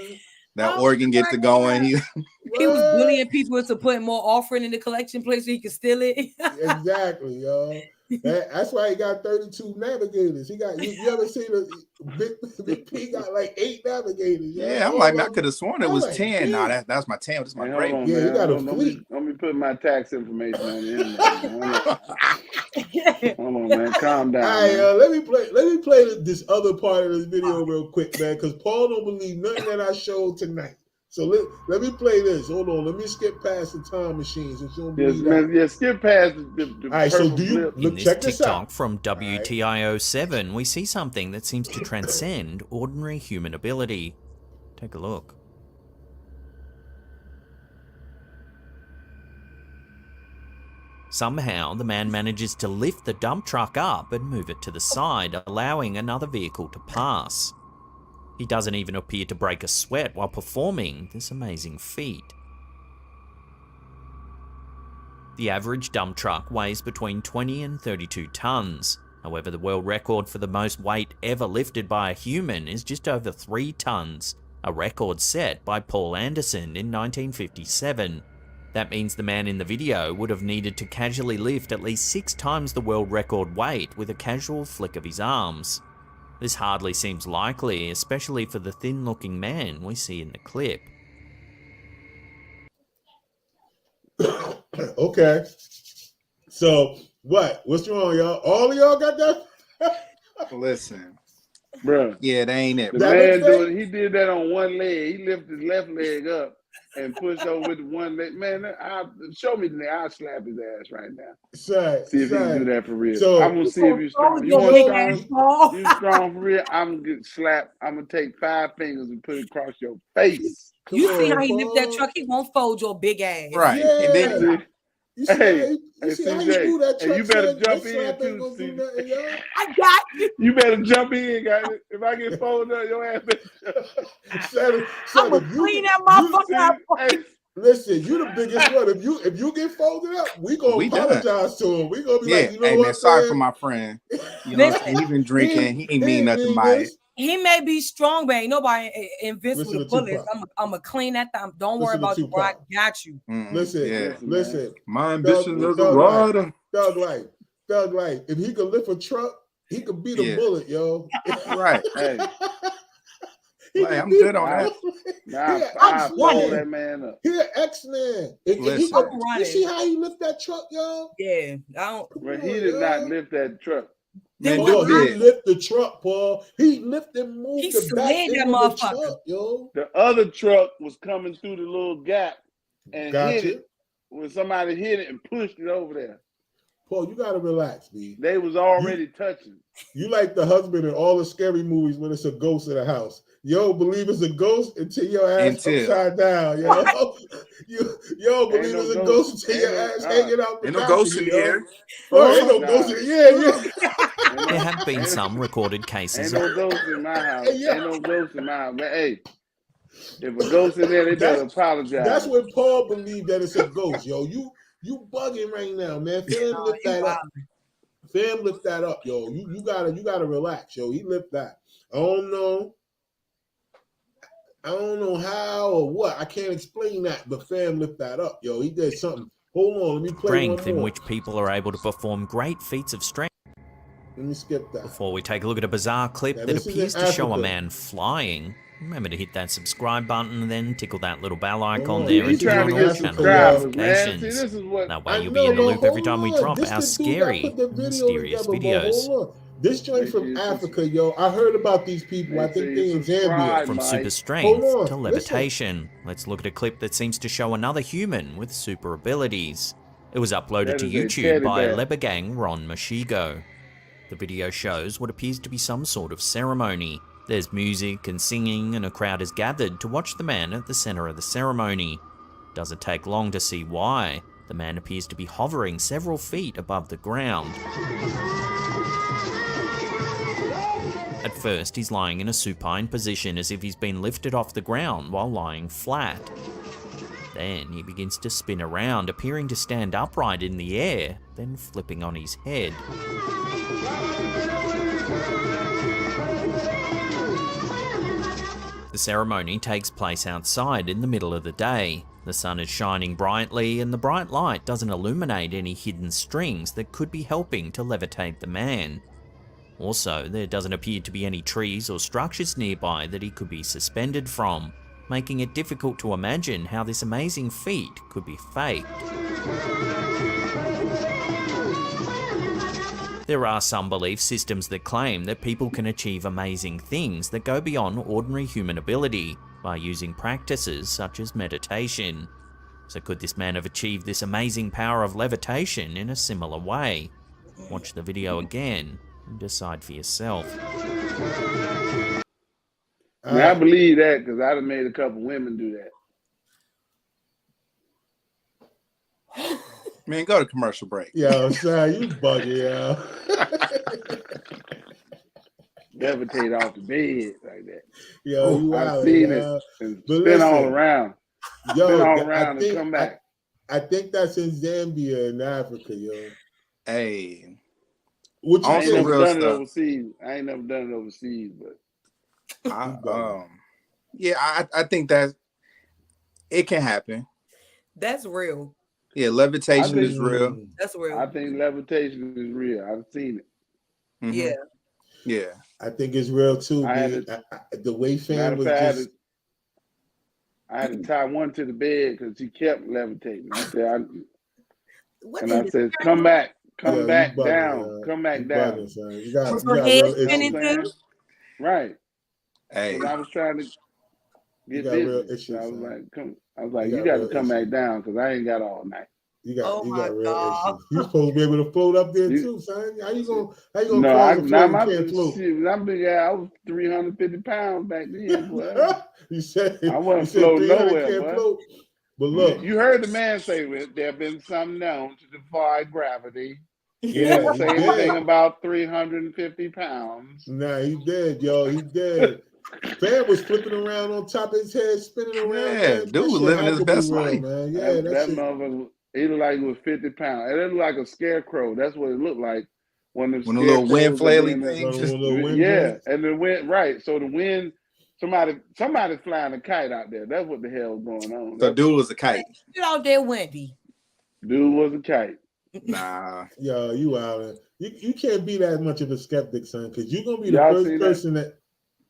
that organ get to going. He was bullying people into putting more offering in the collection plate so he could steal it. Exactly, yo. That's why he got 32 navigators. He got you ever seen Big P got like 8 navigators? Yeah, I'm like, I could have sworn it was 10. Nah, that's my 10. That's my great one. Yeah, you got a Let fleet. me put my tax information on the internet. Hold on, man. Calm down. All right, let me play this other part of this video real quick, man, because Paul don't believe nothing that I showed tonight. So let me play this. Hold on. Let me skip past the time machines. Skip past the all right, so do you In check this this out? TikTok from WTIO7, we see something that seems to transcend ordinary human ability. Take a look. Somehow, the man manages to lift the dump truck up and move it to the side, allowing another vehicle to pass. He doesn't even appear to break a sweat while performing this amazing feat. The average dump truck weighs between 20 and 32 tons. However, the world record for the most weight ever lifted by a human is just over 3 tons, a record set by Paul Anderson in 1957. That means the man in the video would have needed to casually lift at least 6 times the world record weight with a casual flick of his arms. This hardly seems likely, especially for the thin-looking man we see in the clip. Okay. So what's wrong, y'all? All of y'all got that? Listen, bro. Yeah, that ain't it. The man he did that on one leg. He lifted his left leg up and pushed over with one leg. Man, show me the leg. I'll slap his ass right now. See if he can do that for real. So, I'm gonna see if you're strong. You want strong? You strong for real? I'm gonna get slapped. I'm gonna take 5 fingers and put it across your face. You see how he lift that truck? He won't fold your big ass. Right. Yeah. And then, You see how you do that CJ, truck? you better Said, jump this in slap ain't too. gonna do nothing, y'all. I got you. You better jump in, guys. If I get folded up, your ass better. I'm gonna clean that motherfucker up. Hey, listen, you the biggest one. If you get folded up, we gonna apologize to him. We gonna be like, you know hey, what, man, sorry for my friend. You know, he been drinking. He ain't mean nothing by it. He may be strong, but ain't nobody invincible to bullets. I'm gonna clean that thing. Don't worry about you, bro. I got you. Listen. My ambition is a rider. Thug life. If he could lift a truck, he could beat a bullet, yo. Right. Hey. I'm good on that. I fold that man up. He an X-Man. You see how he lift that truck, yo? Yeah. But he did not lift that truck. Man, he lift the truck, Paul. He lift and moved the back that into motherfucker. the truck, yo. The other truck was coming through the little gap and hit it when somebody hit it and pushed it over there. Paul, you gotta relax, B. They was already touching. You like the husband in all the scary movies when it's a ghost in the house. Yo, believe it's a ghost until your ass upside down, yo. Yo, believe it's a ghost until your ass hanging out the Ain't no ghost in the air. Ain't no ghost in the air. There have been some recorded cases. Ain't no ghost in my house. Ain't no ghost in my house. But hey, if a ghost in there, they better apologize. That's when Paul believed that it's a ghost, yo. You bugging right now, man. Fam, lift that up. Fam, lift that up, yo. You gotta relax, yo. He lift that. I don't know how or what. I can't explain that, but fam, lift that up, yo. He did something. Hold on, let me play Strength one more. in which people are able to perform great feats of strength. Let me skip that. Before we take a look at a bizarre clip that appears to show a man flying, remember to hit that subscribe button and then tickle that little bell icon there and turn on channel notifications. That way you'll be in the loop every time we drop our scary, mysterious videos. This joint from Africa, yo. I heard about these people. I think they in Zambia. From super strength to levitation, let's look at a clip that seems to show another human with super abilities. It was uploaded to YouTube by Lebagang Ron Mashigo. The video shows what appears to be some sort of ceremony. There's music and singing, and a crowd is gathered to watch the man at the center of the ceremony. Doesn't take long to see why. The man appears to be hovering several feet above the ground. At first, he's lying in a supine position as if he's been lifted off the ground while lying flat. Then he begins to spin around, appearing to stand upright in the air, then flipping on his head. The ceremony takes place outside in the middle of the day. The sun is shining brightly and the bright light doesn't illuminate any hidden strings that could be helping to levitate the man. Also, there doesn't appear to be any trees or structures nearby that he could be suspended from, making it difficult to imagine how this amazing feat could be faked. There are some belief systems that claim that people can achieve amazing things that go beyond ordinary human ability by using practices such as meditation. So could this man have achieved this amazing power of levitation in a similar way? Watch the video again and decide for yourself. Now, I believe that because I'd have made a couple women do that. Man, go to commercial break. Yo, son, you bugging, yo. Levitate off the bed like that. Yo, you I've out, seen yo. it and But spin all listen, around. Yo, Spin all I around think- and come back. I think that's in Zambia in Africa, yo. Hey, What you I ain't Also think? never real done it stuff. overseas. I ain't never done it overseas, but I think that it can happen. That's real. Yeah, levitation I is think- real. That's real. I think levitation is real. I've seen it. Mhm. Yeah. Yeah. I think it's real too. I had B. The way Matter fan of was fact, just I had to tie one to the bed because he kept levitating. I said, What and in I the- said, come back Yo, you back bugging, down, yo. come back You down. bugging, son. You got Was her real head issues. spinning You know what I'm too? saying? Right. Hey, Because I was trying to get got real busy. issues, So I was son. like, You you got got real to come back issues. down because I ain't got all night. You got Oh my real God. issues. You supposed to be able to float up there You- too, son. How you gonna No, cause a now float my and can't float? shit, I'm big. I was 350 pounds back then, boy. You said I wasn't you said floating 300 nowhere, can't boy. float. But look, You heard the man say there have been some known to defy gravity. He yeah, didn't he say anything did. about 350 pounds. Nah, he did, yo. He did. Fan was flipping around on top of his head, spinning around. Yeah, Man. dude That was shit living had his to be best real, life. man. Yeah, that shit. motherfucker, he looked like he was 50 pounds. It looked like a scarecrow. That's what it looked like. When the When the little wind scarecrows are flaily in the- thing Little- just little wind Yeah, blades. and the wind, right. So the wind, somebody's flying a kite out there. That's what the hell was going on. so That dude was a kite. Get out there, Wendy. dude was a kite. Nah. Yo, you out. You can't be that much of a skeptic, son, because you're gonna be the Y'all first seen that? person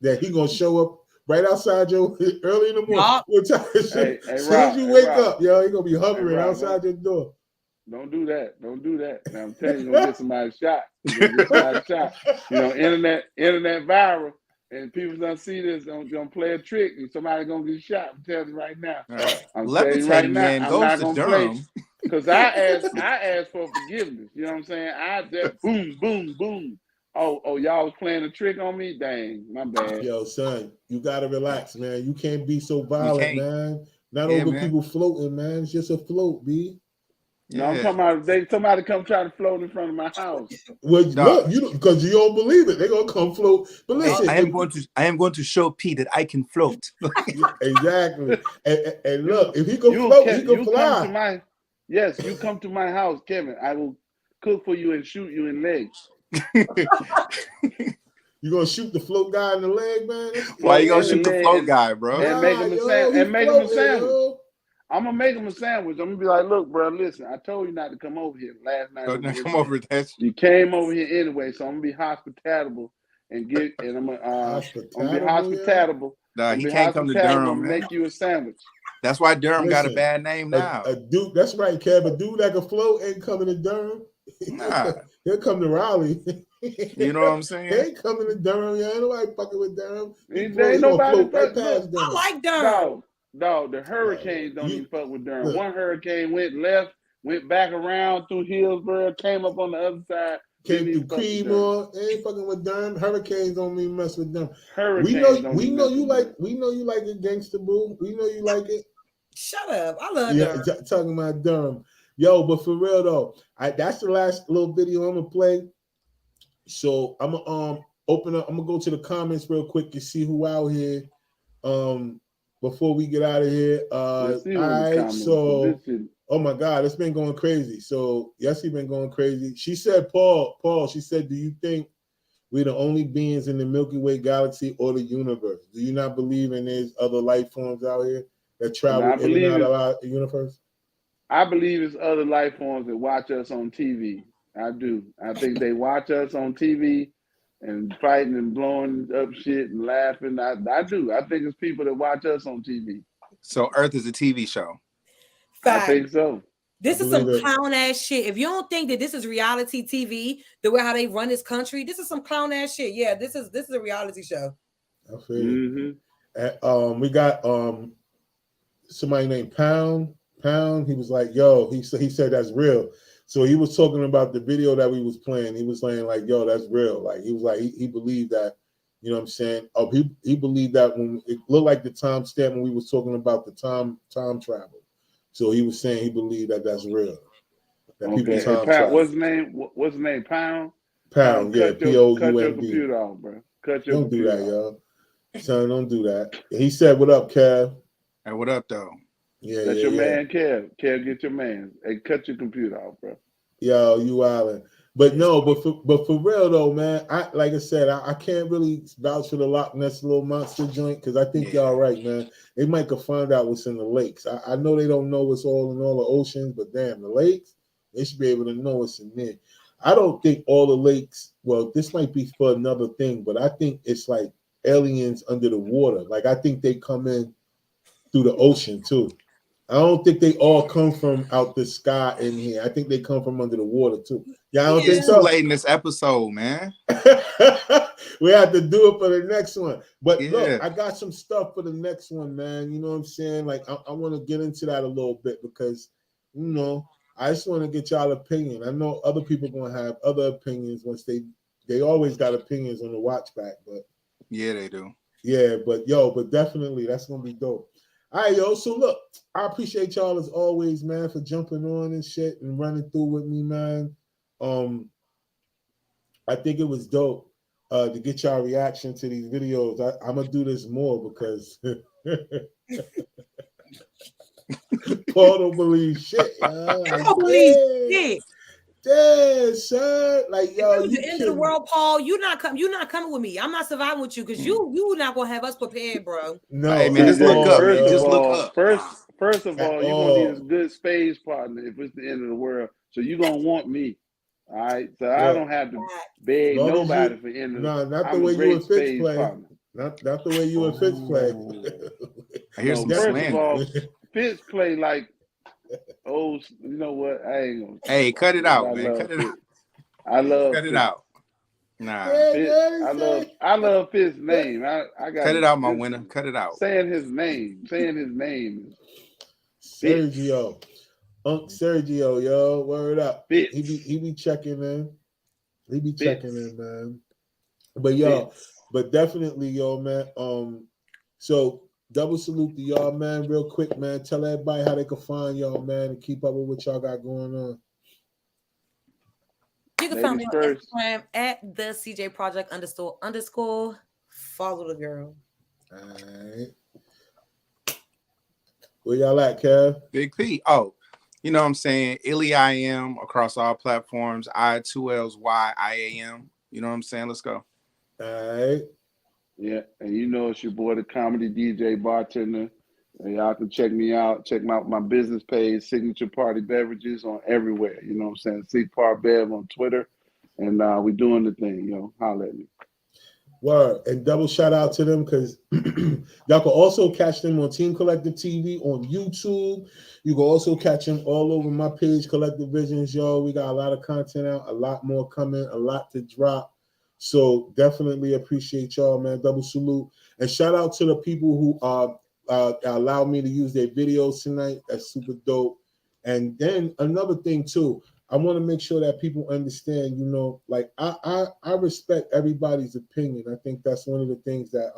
that he gonna show up right outside your early in the morning. Yup. What time is Hey, it? hey, As soon Rob, as you hey, wake Rob. up, yo, he gonna be hovering Rob, outside your door. Don't do that. Don't do that. Now I'm telling you, you're gonna get somebody shot. You're gonna get somebody shot. You know, internet viral, and people gonna see this, gonna play a trick, and somebody gonna get shot. I'm telling you right now. All right. I'm telling you Levitating right now, man I'm goes not to gonna play. Durham. Because I asked for forgiveness. You know what I'm saying? I just boom, boom, boom. Oh, y'all was playing a trick on me? Dang, my bad. Yo, son, you gotta relax, man. You can't be so violent, can't. man. Not Yeah, over man. people floating, man. It's just a float, B. No, I'm Yeah. talking about somebody come try to float in front of my house. Well, Dog. look, you because you don't believe it, they're gonna come float. But listen, I am going to show Pete that I can float. exactly. And look, if he can You float, can- he can you come to fly. my yes, you come to my house, Kevin. I will cook for you and shoot you in legs. You gonna shoot the float guy in the leg, man? Why you gonna And shoot the then- float guy, bro? and make him a yo, sandwich- he and make him a floating, sandwich. yo. I'm gonna make him a sandwich. I'm gonna be like, look, bro, listen, I told you not to come over here last night. So now come over that. You came over here anyway, so I'm gonna be hospitable and I'm gonna be Hospitable, hospitable. Nah, I'm he be can't come to hospitable Durham, and man. make you a sandwich. That's why Durham got a Listen, bad name now. A dude, that's right, Kev. A dude that can float ain't coming to Durham. Nah. He'll come to Raleigh. You know what I'm He saying? ain't coming to Durham. Yeah, ain't nobody fucking with Durham. Ain't He gonna nobody float right fuck- past look, Durham. I like Durham. No, the hurricanes don't you- even fuck with Durham. look. One hurricane went left, went back around through Hillsborough, came up on the other side. Came didn't through even fuck with Durham. Creedmoor. They ain't fucking with Durham. Hurricanes don't even mess with Durham. Hurricanes We know don't even mess you with like Durham. we know you like it, Gangsta Boo. We know you like it. Shut up. I love Yeah, Durham. talking about Durham. Yo, but for real though, that's the last little video I'm gonna play. So I'm gonna open up. I'm gonna go to the comments real quick to see who out here. Before we get out of here. Let's see All what the right, comments- so this shit- oh my God, it's been going crazy. So yes, he's been going crazy. She said, Paul, she said, do you think we're the only beings in the Milky Way galaxy or the universe. Do you not believe in there's other life forms out here that travel in and out of our universe? I believe it's other life forms that watch us on TV. I do. I think they watch us on TV and fighting and blowing up shit and laughing. I do. I think it's people that watch us on TV. So Earth is a TV show. I think so. This is some clown ass shit. If you don't think that this is reality TV, the way how they run this country, this is some clown ass shit. Yeah, this is a reality show. I feel you. And, we got somebody named Pound. He was like, yo, he said that's real. So he was talking about the video that we was playing. He was saying like, yo, that's real. Like he was like, he believed that, you know what I'm saying? Oh, he believed that when it looked like the timestamp when we was talking about the time travel. So he was saying he believed that that's real. That people time travel. What's his name? What's his name? Pound? Pound, yeah. P-O-U-N-D. Cut your computer off, bro. Cut your Don't do computer that, off. y'all. Son, don't do that. He said, what up, Kev? Hey, what up, though? Yeah, That's your man, Kev. Kev, get your man. Hey, cut your computer off, bro. Yo, you island. But no, but for real though, man, like I said, I can't really vouch for the Loch Ness little monster joint because I think y'all right, man. They might could find out what's in the lakes. I know they don't know what's all in all the oceans, but damn, the lakes, they should be able to know what's in there. I don't think all the lakes, well, this might be for another thing, but I think it's like aliens under the water. Like I think they come in through the ocean too. I don't think they all come from out the sky in here. I think they come from under the water too. Yeah, I don't think so. Late in this episode, man. We have to do it for the next one. But look, I got some stuff for the next one, man. You know what I'm saying? Like I want to get into that a little bit because, you know, I just want to get y'all opinion. I know other people gonna have other opinions once they always got opinions on the watch back, but yeah, they do. Yeah, but definitely that's gonna be dope. All right, yo. So look, I appreciate y'all as always, man, for jumping on and shit and running through with me, man. I think it was dope to get y'all reaction to these videos. I'm gonna do this more because Paul don't believe shit. I don't believe shit. Damn, son. Like, yo, the end of the world, Paul. You're not coming with me. I'm not surviving with you because you not gonna have us prepared, bro. No, hey, man, just look up. Just look up. First of all, you're gonna need a good space partner if it's the end of the world. So you're gonna want me. All right. So I don't have to beg nobody for end of the world. No, not the way you and Fitz play. Not the way you and Fitz play. Here's some first slander. of all, Fitz play like you know what? I ain't gonna. Hey, cut it out, man. Cut it out. I love. Cut it out. Nah. Fitz, I love Fitz's name. I got. Cut it out, my winner. Cut it out. Saying his name. Sergio. Unc Sergio, yo, word up. He be checking in. He be checking in, man. But yo, but definitely, yo, man. So double salute to y'all, man. Real quick, man. Tell everybody how they can find y'all, man, and keep up with what y'all got going on. You can find me on Instagram at the CJ Project __. Follow the girl. All right. Where y'all at, Kev? Big P. Oh, you know what I'm saying? ILYAM across all platforms. I2LSYIAM. You know what I'm saying? Let's go. All right. Yeah, and you know it's your boy, the comedy DJ bartender. And y'all can check me out. Check out my business page, Signature Party Beverages, on everywhere. You know what I'm saying? Sig Par Bev on Twitter. And we doing the thing, you know. Holla at me. Word. And double shout out to them because y'all can also catch them on Team Collective TV on YouTube. You can also catch them all over my page, Collective Visions, y'all. We got a lot of content out, a lot more coming, a lot to drop. So definitely appreciate y'all, man. Double salute. And shout out to the people who allowed me to use their videos tonight. That's super dope. And then another thing too, I want to make sure that people understand, you know, like I respect everybody's opinion. I think that's one of the things that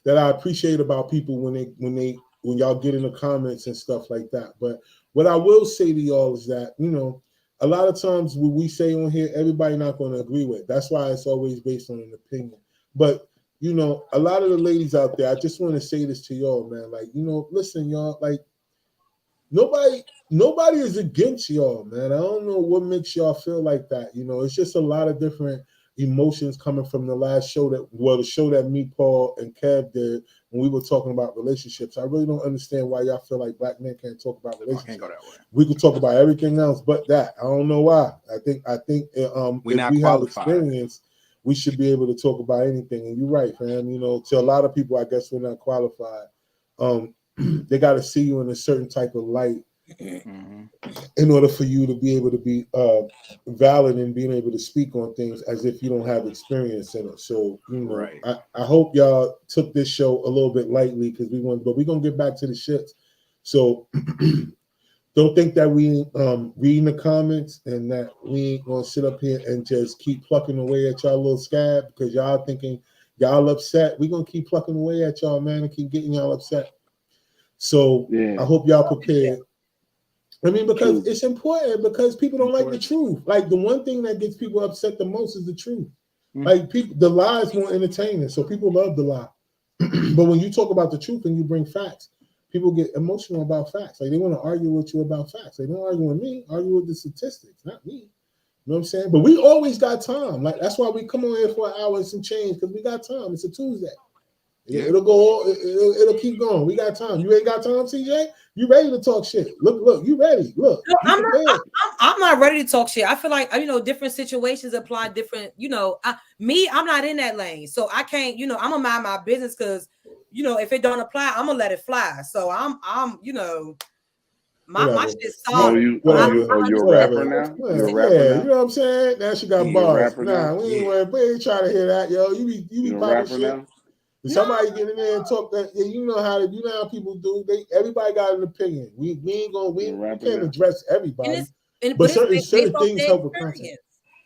that I appreciate about people when y'all get in the comments and stuff like that. But what I will say to y'all is that, you know, a lot of times what we say on here, everybody not going to agree with. That's why it's always based on an opinion. But, you know, a lot of the ladies out there, I just want to say this to y'all, man. Like, you know, listen, y'all, like, nobody is against y'all, man. I don't know what makes y'all feel like that. You know, it's just a lot of different emotions coming from the last show the show that me, Paul, and Kev did when we were talking about relationships. I really don't understand why y'all feel like black men can't talk about relationships. Can't go that way. We could talk about everything else but that. I don't know why. I think if we have experience, we should be able to talk about anything. And you're right, fam. You know, to a lot of people, I guess we're not qualified. They got to see you in a certain type of light in order for you to be able to be valid and being able to speak on things as if you don't have experience in it. So, you know, I hope y'all took this show a little bit lightly because but we're gonna get back to the shits. So don't think that we reading the comments and that we ain't gonna sit up here and just keep plucking away at y'all little scab because y'all thinking y'all upset. We're gonna keep plucking away at y'all, man, and keep getting y'all upset. So I hope y'all prepared. I mean, because it's important because people don't like the truth. Like the one thing that gets people upset the most is the truth. Like the lies more entertaining, so people love the lie. But when you talk about the truth and you bring facts, people get emotional about facts. Like they want to argue with you about facts. They don't argue with me, argue with the statistics, not me. You know what I'm saying? But we always got time. Like that's why we come on here for an hour and some change because we got time. It's a Tuesday. It'll go. It'll keep going. We got time. You ain't got time, CJ. You ready to talk shit? Look, you ready? Look, no, I'm not ready to talk shit. I feel like different situations apply different. I'm not in that lane, so I can't. I'm gonna mind my business because if it don't apply, I'm gonna let it fly. So I'm my shit's solid. You're a rapper now. You're a rapper now. You know what I'm saying? Now she got bars. Nah, we ain't trying to hear that, yo. You be popping shit. Now? Somebody get in there and talk that you know how people do. Everybody got an opinion. We can't address everybody. But certain things help with content.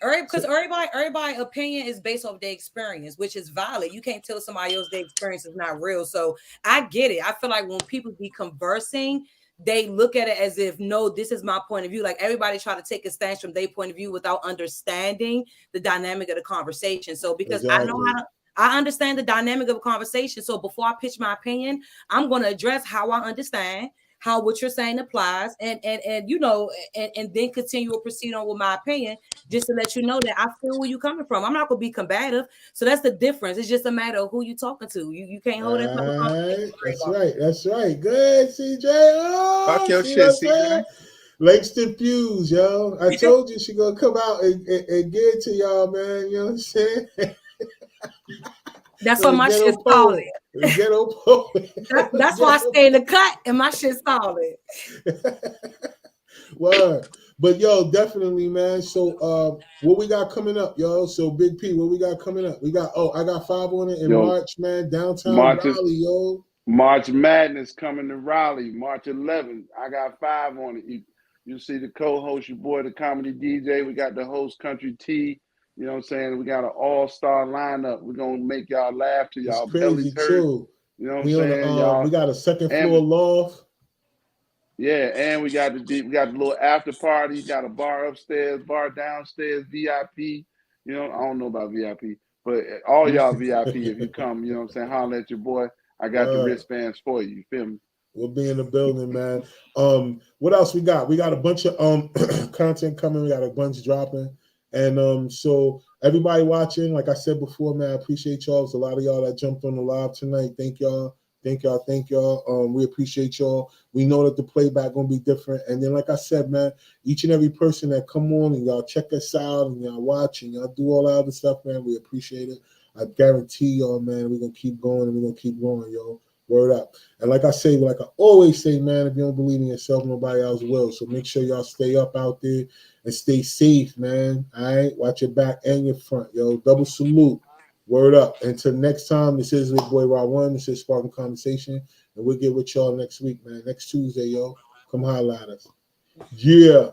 Because everybody opinion is based off their experience, which is valid. You can't tell somebody else their experience is not real. So I get it. I feel like when people be conversing, they look at it as if, no, this is my point of view. Like everybody try to take a stance from their point of view without understanding the dynamic of the conversation. So because I understand the dynamic of a conversation. So before I pitch my opinion, I'm going to address how I understand how what you're saying applies and then continue to proceed on with my opinion just to let you know that I feel where you're coming from. I'm not going to be combative. So that's the difference. It's just a matter of who you're talking to. You can't hold that type of conversation. That's right. Good, CJ. Oh, fuck your shit, CJ. Langston Fuse, yo. I told you she going to come out and get it to y'all, man. You know what I'm saying? That's what my shit's solid. Ghetto poet. That's why I stay in the cut and my shit's solid. Word. But yo, definitely, man. So what we got coming up, yo? So Big P, what we got coming up? I got 5 on it in March, man. Downtown Raleigh, yo. March Madness coming to Raleigh, March 11th. I got 5 on it. You see the co-host, your boy, the comedy DJ. We got the host, Country T. You know what I'm saying? We got an all-star lineup. We're going to make y'all laugh to y'all belly hurt. You know what I'm saying? We got a second floor loft. Yeah, and we got the little after party. You got a bar upstairs, bar downstairs, VIP. You know, I don't know about VIP, but all y'all VIP if you come, you know what I'm saying? Holler at your boy. I got the wristbands for you. You feel me? We'll be in the building, man. What else we got? We got a bunch of content coming. We got a bunch dropping. And so everybody watching, like I said before, man, I appreciate y'all. There's a lot of y'all that jumped on the live tonight. Thank y'all. We appreciate y'all. We know that the playback gonna be different. And then, like I said, man, each and every person that come on and y'all check us out and y'all watch and y'all do all that other stuff, man, we appreciate it. I guarantee y'all, man, we're gonna keep going and we're gonna keep growing, yo. Word up. And like I say, like I always say, man, if you don't believe in yourself, nobody else will. So make sure y'all stay up out there and stay safe, man. All right, watch your back and your front, yo. Double salute. Word up. Until next time, this is your boy Ra1. This is Sparking Conversation, and we'll get with y'all next week, man. Next Tuesday, yo. Come holla at us. Yeah.